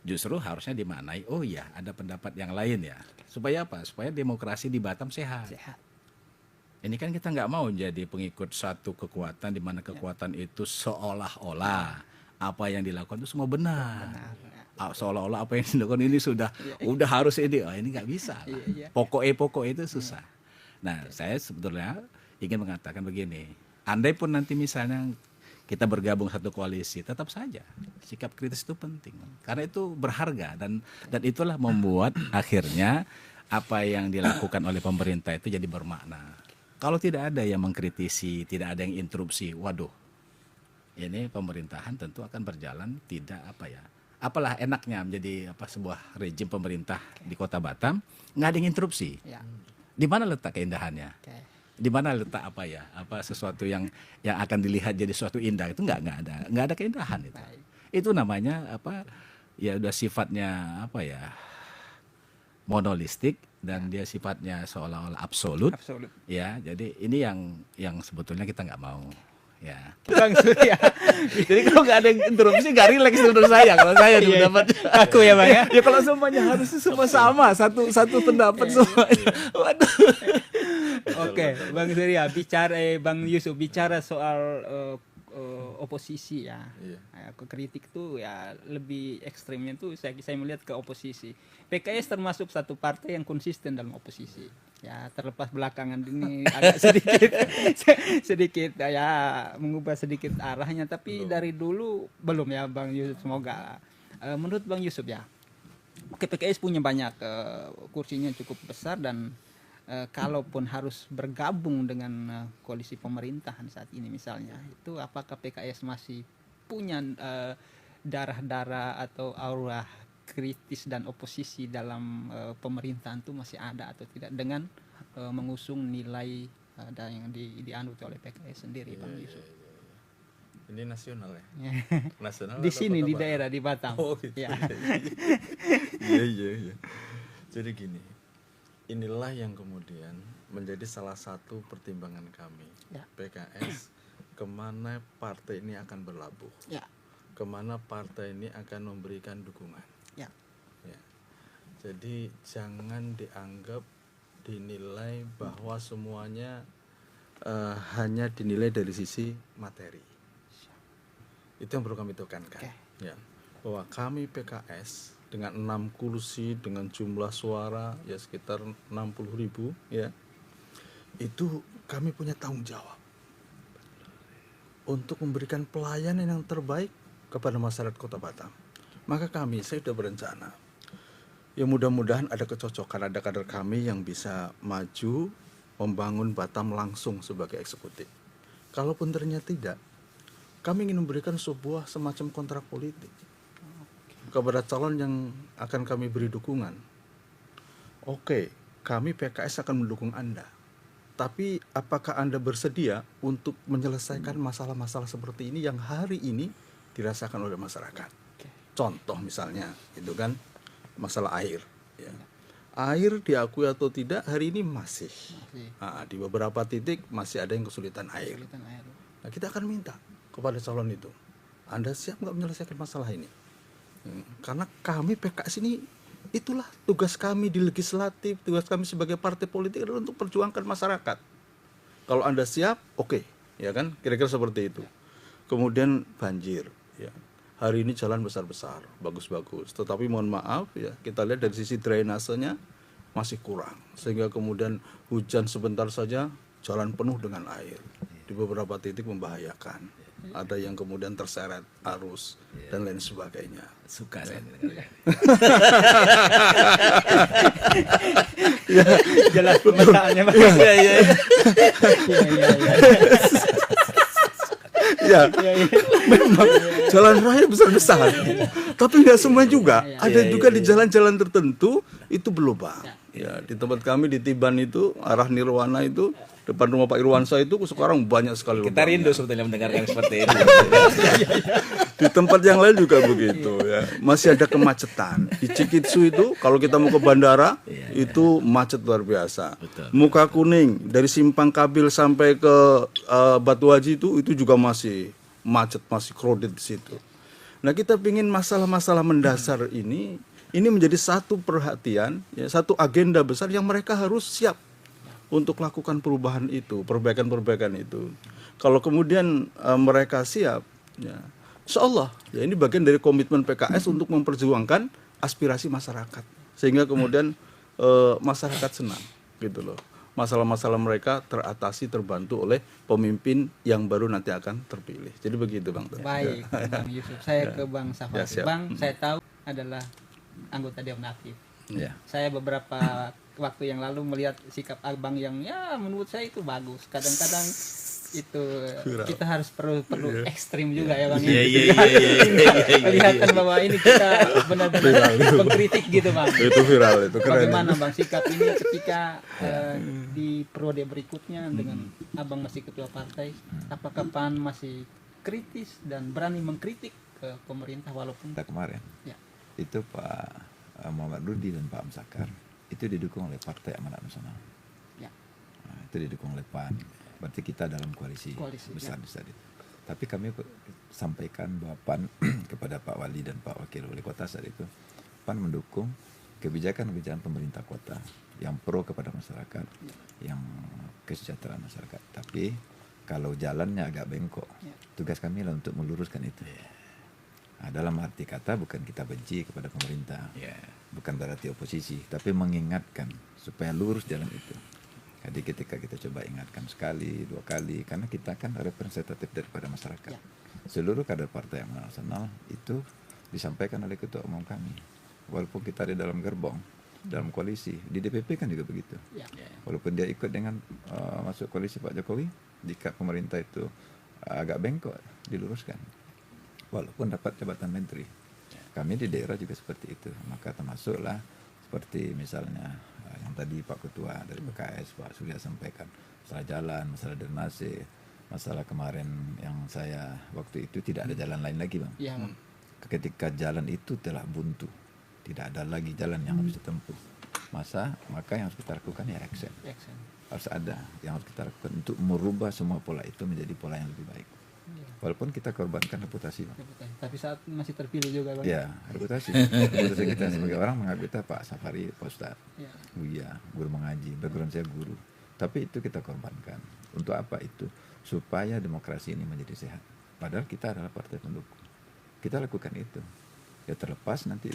justru harusnya dimaknai oh ya ada pendapat yang lain ya, supaya supaya demokrasi di Batam sehat. Ini kan kita nggak mau jadi pengikut satu kekuatan di mana kekuatan itu seolah-olah apa yang dilakukan itu semua benar. Seolah-olah apa yang dilakukan ini udah harus ini nggak bisa lah. Pokok itu susah. Nah saya sebetulnya ingin mengatakan begini, andai pun nanti misalnya kita bergabung satu koalisi, tetap saja sikap kritis itu penting karena itu berharga dan itulah membuat akhirnya apa yang dilakukan oleh pemerintah itu jadi bermakna. Kalau tidak ada yang mengkritisi, tidak ada yang interupsi, waduh, ini pemerintahan tentu akan berjalan tidak apalah enaknya menjadi sebuah rejim pemerintah di Kota Batam nggak ada yang interupsi. Di mana letak keindahannya? Di mana letak sesuatu yang akan dilihat jadi sesuatu indah itu nggak ada keindahan itu. Itu namanya ya udah sifatnya monolistik dan dia sifatnya seolah-olah absolut. Ya jadi ini yang sebetulnya kita nggak mau ya. Bang Surya. Jadi kalau nggak ada yang interupsi nggak rileks menurut saya kalau saya dapat aku ya Bang ya. Ya kalau semuanya harus semua sama satu pendapat semuanya. Waduh. Oke, Bang Surya Bang Yusuf bicara soal oposisi ya. Iya. Kritik tuh ya lebih ekstrimnya tuh saya melihat ke oposisi. PKS termasuk satu partai yang konsisten dalam oposisi. Ya terlepas belakangan ini agak sedikit ya mengubah sedikit arahnya, tapi dari dulu belum ya Bang Yusuf. Semoga menurut Bang Yusuf ya, oke, PKS punya banyak kursinya cukup besar, dan kalaupun harus bergabung dengan koalisi pemerintahan saat ini misalnya, itu apakah PKS masih punya darah-darah atau aura kritis dan oposisi dalam pemerintahan itu masih ada atau tidak, dengan mengusung nilai yang dianut oleh PKS sendiri, Bang Yusuf? Ini nasional ya? Nasional Di atau sini kota di Batam? daerah di Batam. Oh gitu. Ya. Iya. Jadi gini, inilah yang kemudian menjadi salah satu pertimbangan kami, Ya. PKS, kemana partai ini akan berlabuh, Ya. kemana partai ini akan memberikan dukungan. Ya. Ya. Jadi jangan dianggap, dinilai bahwa semuanya hanya dinilai dari sisi materi. Itu yang perlu kami tekankan. Oke. Ya, bahwa kami PKS dengan 6 kursi, dengan jumlah suara ya sekitar 60.000 ya, itu kami punya tanggung jawab untuk memberikan pelayanan yang terbaik kepada masyarakat Kota Batam. Maka saya sudah berencana, ya mudah-mudahan ada kecocokan, ada kader kami yang bisa maju membangun Batam langsung sebagai eksekutif. Kalaupun ternyata tidak, kami ingin memberikan sebuah semacam kontrak politik kepada calon yang akan kami beri dukungan. Oke, kami PKS akan mendukung Anda. Tapi apakah Anda bersedia untuk menyelesaikan masalah-masalah seperti ini yang hari ini dirasakan oleh masyarakat? Contoh misalnya, itu kan masalah air. Ya. Air diakui atau tidak hari ini masih. Di beberapa titik masih ada yang kesulitan air. Nah, kita akan minta kepada calon itu, Anda siap nggak menyelesaikan masalah ini? Karena kami PKS ini, itulah tugas kami di legislatif, tugas kami sebagai partai politik adalah untuk perjuangkan masyarakat. Kalau Anda siap, oke, ya kan, kira-kira seperti itu. Kemudian banjir, ya. Hari ini jalan besar-besar, bagus-bagus, tetapi mohon maaf ya, kita lihat dari sisi drainasenya masih kurang, sehingga kemudian hujan sebentar saja jalan penuh dengan air, di beberapa titik membahayakan. Ada yang kemudian terseret arus dan lain sebagainya. Suka saya. Jelas pemetaannya, Bang. Ya, memang jalan raya besar-besar, tapi nggak semua juga. Ada juga di jalan-jalan tertentu itu berlubang. Ya, di tempat kami di Tiban itu, arah Nirwana itu, depan rumah Pak Irwansa itu sekarang banyak sekali Kita lubangnya. rindu sebetulnya mendengarkan seperti itu. Di tempat yang lain juga begitu ya. Masih ada kemacetan. Di Cikitsu itu kalau kita mau ke bandara itu macet luar biasa. Betul. Muka Kuning dari Simpang Kabil sampai ke Batu Haji itu juga masih macet, masih crowded di situ. Nah, kita pingin masalah-masalah mendasar ini menjadi satu perhatian, ya, satu agenda besar yang mereka harus siap untuk lakukan perubahan itu, perbaikan-perbaikan itu. Kalau kemudian mereka siap, ya, insya Allah, ya ini bagian dari komitmen PKS untuk memperjuangkan aspirasi masyarakat, sehingga kemudian masyarakat senang, gitu loh. Masalah-masalah mereka teratasi, terbantu oleh pemimpin yang baru nanti akan terpilih. Jadi begitu, Bang. Baik, Bang Yusuf. Saya ke Bang Safari. Ya, siap. Bang, saya tahu adalah anggota Dewan Aktif. Ya. Saya beberapa waktu yang lalu melihat sikap Abang yang ya menurut saya itu bagus. Kadang-kadang itu kita harus perlu ekstrim juga ya Bang. Kelihatan bahwa ini kita benar-benar mengkritik gitu Bang. Itu viral, itu keren. Bagaimana Bang sikap ini ketika di periode berikutnya dengan Abang masih ketua partai, apakah PAN masih kritis dan berani mengkritik ke pemerintah walaupun Kemarin ya. itu Pak Muhammad Rudi dan Pak Amsakar itu didukung oleh Partai Amanat Nasional. Ya. Nah, itu didukung oleh PAN. Berarti kita dalam koalisi besar ya. itu. Tapi kami sampaikan bahwa PAN kepada Pak Wali dan Pak Wakil Wali Kota saat itu, PAN mendukung kebijakan-kebijakan pemerintah kota yang pro kepada masyarakat, yang kesejahteraan masyarakat. Tapi Kalau jalannya agak bengkok, tugas kami lah untuk meluruskan itu. Nah, dalam arti kata bukan kita benci kepada pemerintah, bukan berarti oposisi, tapi mengingatkan supaya lurus jalan itu. Jadi ketika kita coba ingatkan sekali, 2 kali, karena kita kan representatif daripada masyarakat. Seluruh kader partai yang nasional itu disampaikan oleh ketua umum kami. Walaupun kita di dalam gerbong, dalam koalisi, di DPP kan juga begitu. Walaupun dia ikut dengan masuk koalisi Pak Jokowi, jika pemerintah itu agak bengkok, diluruskan. Walaupun dapat jabatan menteri. Kami di daerah juga seperti itu. Maka termasuklah seperti misalnya yang tadi Pak Ketua dari PKS, Pak Surya sampaikan, masalah jalan, masalah drainase, masalah kemarin yang saya waktu itu tidak ada jalan lain lagi, Bang. Ketika jalan itu telah buntu, tidak ada lagi jalan yang harus ditempuh. Maka yang harus kita lakukan ya action. Harus ada yang harus kita lakukan untuk merubah semua pola itu menjadi pola yang lebih baik. Walaupun kita korbankan reputasi, Bang. Tapi saat masih terpilih juga, Bang. Ya, reputasi kita sebagai orang menganggap kita Pak Safari, Pak Ustadz, Buya, guru mengaji, background saya guru. Tapi itu kita korbankan. Untuk apa itu? Supaya demokrasi ini menjadi sehat. Padahal kita adalah partai pendukung. Kita lakukan itu. Ya terlepas nanti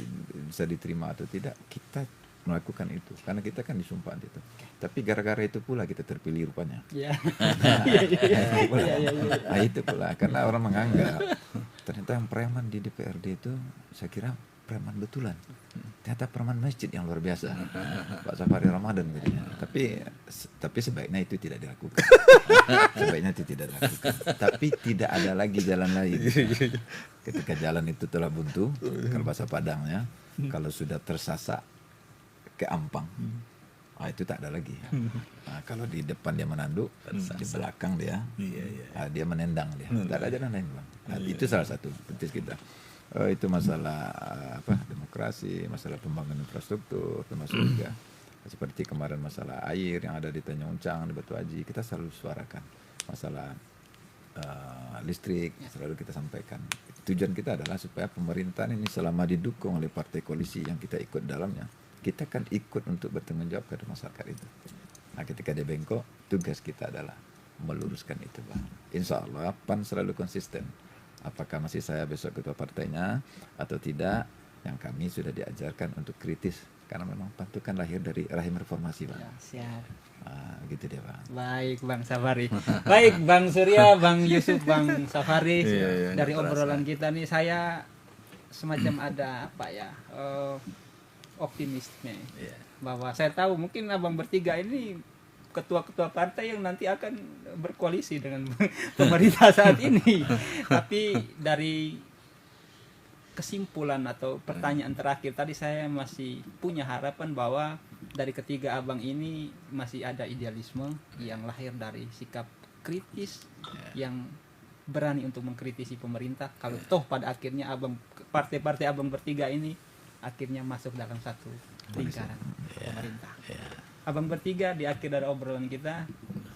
bisa diterima atau tidak, kita melakukan itu. Karena kita kan disumpah itu. Tapi gara-gara itu pula kita terpilih rupanya. Itu pula. Karena orang menganggap ternyata yang preman di DPRD itu saya kira preman betulan. Ternyata preman masjid yang luar biasa. Pak Safari Ramadan katanya. Tapi sebaiknya itu tidak dilakukan. Sebaiknya itu tidak dilakukan. Tapi tidak ada lagi jalan lain. Ketika jalan itu telah buntu, kalau bahasa Padangnya, kalau sudah tersasak ke ampang, itu tak ada lagi. Nah, kalau di depan dia menanduk, di belakang dia, dia menendang dia. Tak ada jalan lain, Bang. Nah, itu salah satu penting kita. Itu masalah demokrasi, masalah pembangunan infrastruktur, termasuk juga seperti kemarin masalah air yang ada di Tanjung Uncang, di Batu Haji, kita selalu suarakan. Masalah listrik selalu kita sampaikan. Tujuan kita adalah supaya pemerintahan ini selama didukung oleh partai koalisi yang kita ikut dalamnya, kita kan ikut untuk bertanggung jawab kepada masyarakat itu. Nah, ketika dia bengkok, tugas kita adalah meluruskan itu, Bang. Insya Allah PAN selalu konsisten. Apakah masih saya besok ketua partainya atau tidak, yang kami sudah diajarkan untuk kritis. Karena memang PAN itu kan lahir dari rahim reformasi, Bang. Siap. Gitu dia, Bang. Baik, Bang Safari. Baik, Bang Surya, Bang Yusuf, Bang Safari. Dari obrolan kita nih, saya semacam ada optimisme. Bahwa saya tahu mungkin abang bertiga ini ketua-ketua partai yang nanti akan berkoalisi dengan pemerintah saat ini. Tapi dari kesimpulan atau pertanyaan terakhir tadi, saya masih punya harapan bahwa dari ketiga abang ini masih ada idealisme yang lahir dari sikap kritis, yang berani untuk mengkritisi pemerintah. Kalau toh pada akhirnya partai-partai abang bertiga ini akhirnya masuk dalam satu lingkaran pemerintah. Abang bertiga, di akhir dari obrolan kita,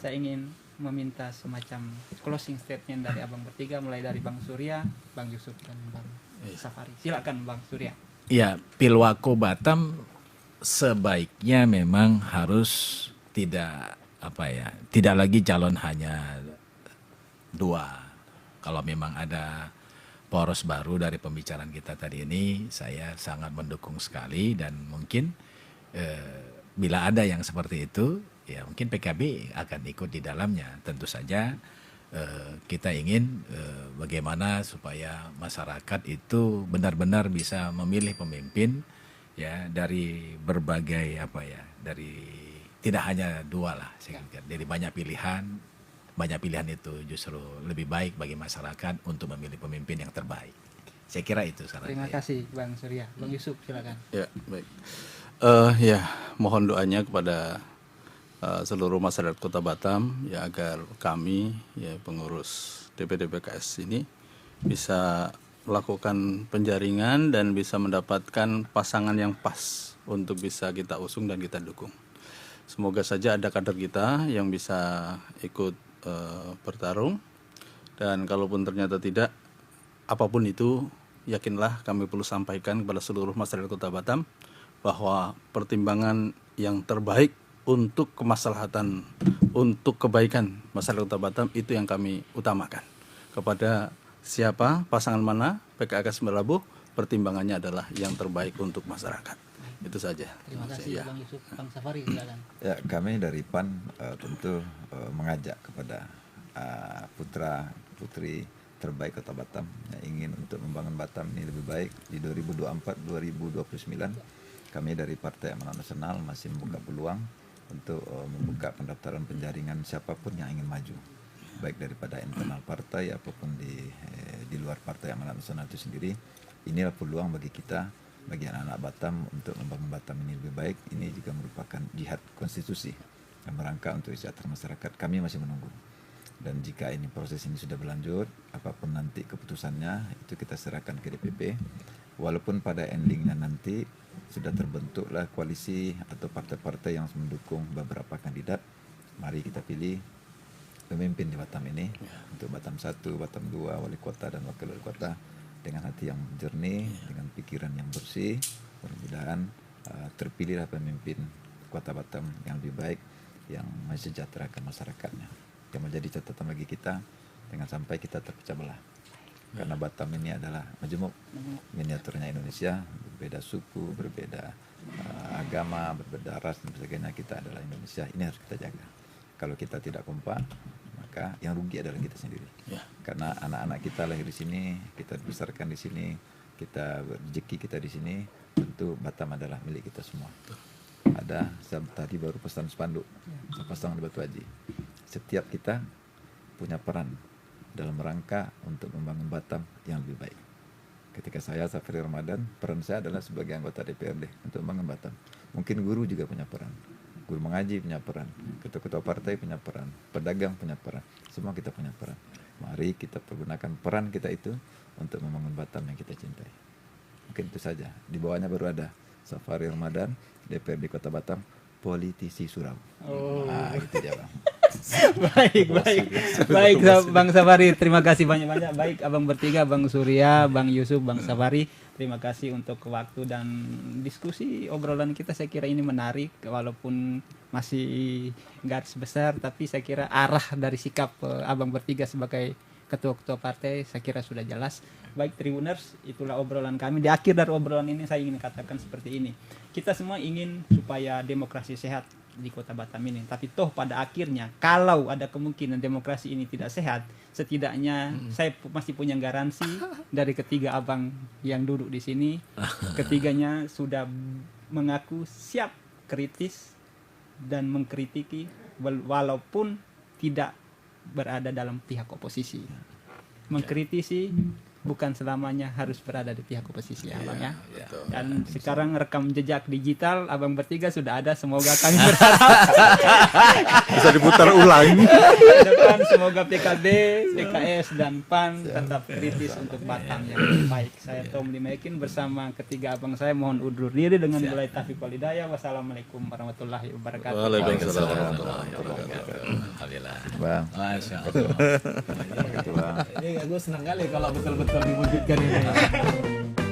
saya ingin meminta semacam closing statement dari abang bertiga, mulai dari Bang Surya, Bang Yusuf, dan Bang Safari. Silakan Bang Surya. Ya, Pilwako Batam sebaiknya memang harus tidak lagi calon hanya 2. Kalau memang ada poros baru dari pembicaraan kita tadi ini, saya sangat mendukung sekali, dan mungkin bila ada yang seperti itu, ya mungkin PKB akan ikut di dalamnya. Tentu saja kita ingin bagaimana supaya masyarakat itu benar-benar bisa memilih pemimpin ya dari berbagai dari tidak hanya 2 lah, saya kira. Dari banyak pilihan itu justru lebih baik bagi masyarakat untuk memilih pemimpin yang terbaik. Saya kira itu saran Terima saya. kasih Bang Surya. Bang Yusuf, silakan. Ya, baik. Mohon doanya kepada seluruh masyarakat Kota Batam ya, agar kami pengurus DPD PKS ini bisa melakukan penjaringan dan bisa mendapatkan pasangan yang pas untuk bisa kita usung dan kita dukung. Semoga saja ada kader kita yang bisa ikut bertarung, dan kalaupun ternyata tidak, apapun itu, yakinlah kami perlu sampaikan kepada seluruh masyarakat Kota Batam bahwa pertimbangan yang terbaik untuk kemaslahatan, untuk kebaikan masyarakat Kota Batam itu yang kami utamakan. Kepada siapa, pasangan mana, PKK Semerbau, pertimbangannya adalah yang terbaik untuk masyarakat. Itu saja. Terima kasih Ya. Bang Yusuf, Bang Safari silakan. Ya, kami dari PAN tentu mengajak kepada putra putri terbaik Kota Batam yang ingin untuk membangun Batam ini lebih baik di 2024-2029. Kami dari Partai Amanat Nasional masih membuka peluang untuk membuka pendaftaran penjaringan siapapun yang ingin maju, baik daripada internal partai apapun di luar Partai Amanat Nasional itu sendiri. Inilah peluang bagi kita, bagi anak-anak Batam untuk membangun Batam ini lebih baik. Ini juga merupakan jihad konstitusi yang merangka untuk kesejahteraan masyarakat. Kami masih menunggu. Dan jika ini proses ini sudah berlanjut, apapun nanti keputusannya itu kita serahkan ke DPP. Walaupun pada endingnya nanti sudah terbentuklah koalisi atau partai-partai yang mendukung beberapa kandidat, mari kita pilih pemimpin di Batam ini untuk Batam 1, Batam 2, wali kota dan wakil wali kota dengan hati yang jernih, dengan pikiran yang bersih. Mudah-mudahan terpilihlah pemimpin kota Batam yang lebih baik, yang mensejahterakan masyarakatnya. Yang menjadi catatan bagi kita, jangan sampai kita terpecah belah. Karena Batam ini adalah majemuk, miniaturnya Indonesia, berbeda suku, berbeda agama, berbeda ras dan sebagainya. Kita adalah Indonesia, ini harus kita jaga. Kalau kita tidak kompak, maka yang rugi adalah kita sendiri. Karena anak-anak kita lahir di sini, kita dibesarkan di sini, kita rezeki kita di sini, tentu Batam adalah milik kita semua. Ada tadi baru pesan spanduk, saya pasang di Batu Haji. Setiap kita punya peran dalam rangka untuk membangun Batam yang lebih baik. Ketika saya Safri Ramadan, peran saya adalah sebagai anggota DPRD untuk membangun Batam. Mungkin guru juga punya peran, guru mengaji punya peran, ketua-ketua partai punya peran, pedagang punya peran, semua kita punya peran. Mari kita pergunakan peran kita itu untuk membangun Batam yang kita cintai. Mungkin itu saja. Di bawahnya baru ada Safari Ramadan, DPRD Kota Batam, politisi Surau. Gitu dia Bang. baik Bang Safari, terima kasih banyak-banyak. Baik abang bertiga, Bang Surya, Bang Yusuf, Bang Safari, terima kasih untuk waktu dan diskusi obrolan kita. Saya kira ini menarik, walaupun masih garis besar, tapi saya kira arah dari sikap abang bertiga sebagai ketua-ketua partai saya kira sudah jelas. Baik Tribuners, itulah obrolan kami. Di akhir dari obrolan ini saya ingin katakan seperti ini. Kita semua ingin supaya demokrasi sehat di Kota Batam ini. Tapi toh pada akhirnya kalau ada kemungkinan demokrasi ini tidak sehat, setidaknya saya masih punya garansi dari ketiga abang yang duduk di sini. Ketiganya sudah mengaku siap kritis dan mengkritiki walaupun tidak berada dalam pihak oposisi. Mengkritisi bukan selamanya harus berada di pihak oposisi ya Abang ya. Dan sekarang rekam jejak digital Abang bertiga sudah ada, semoga kami berharap Bisa diputar ulang. ke depan semoga PKB, PKS dan PAN tetap kritis untuk Batam yang baik. Saya Tom Limekin bersama ketiga abang saya mohon undur diri dengan mulai taufiq wal hidayah. Wassalamualaikum warahmatullahi wabarakatuh. Waalaikumsalam warahmatullahi wabarakatuh. Alhamdulillah. Bang. Masya Allah. Gitu, Bang. Ini gue senang kali kalau betul-betul diwujudkan ini.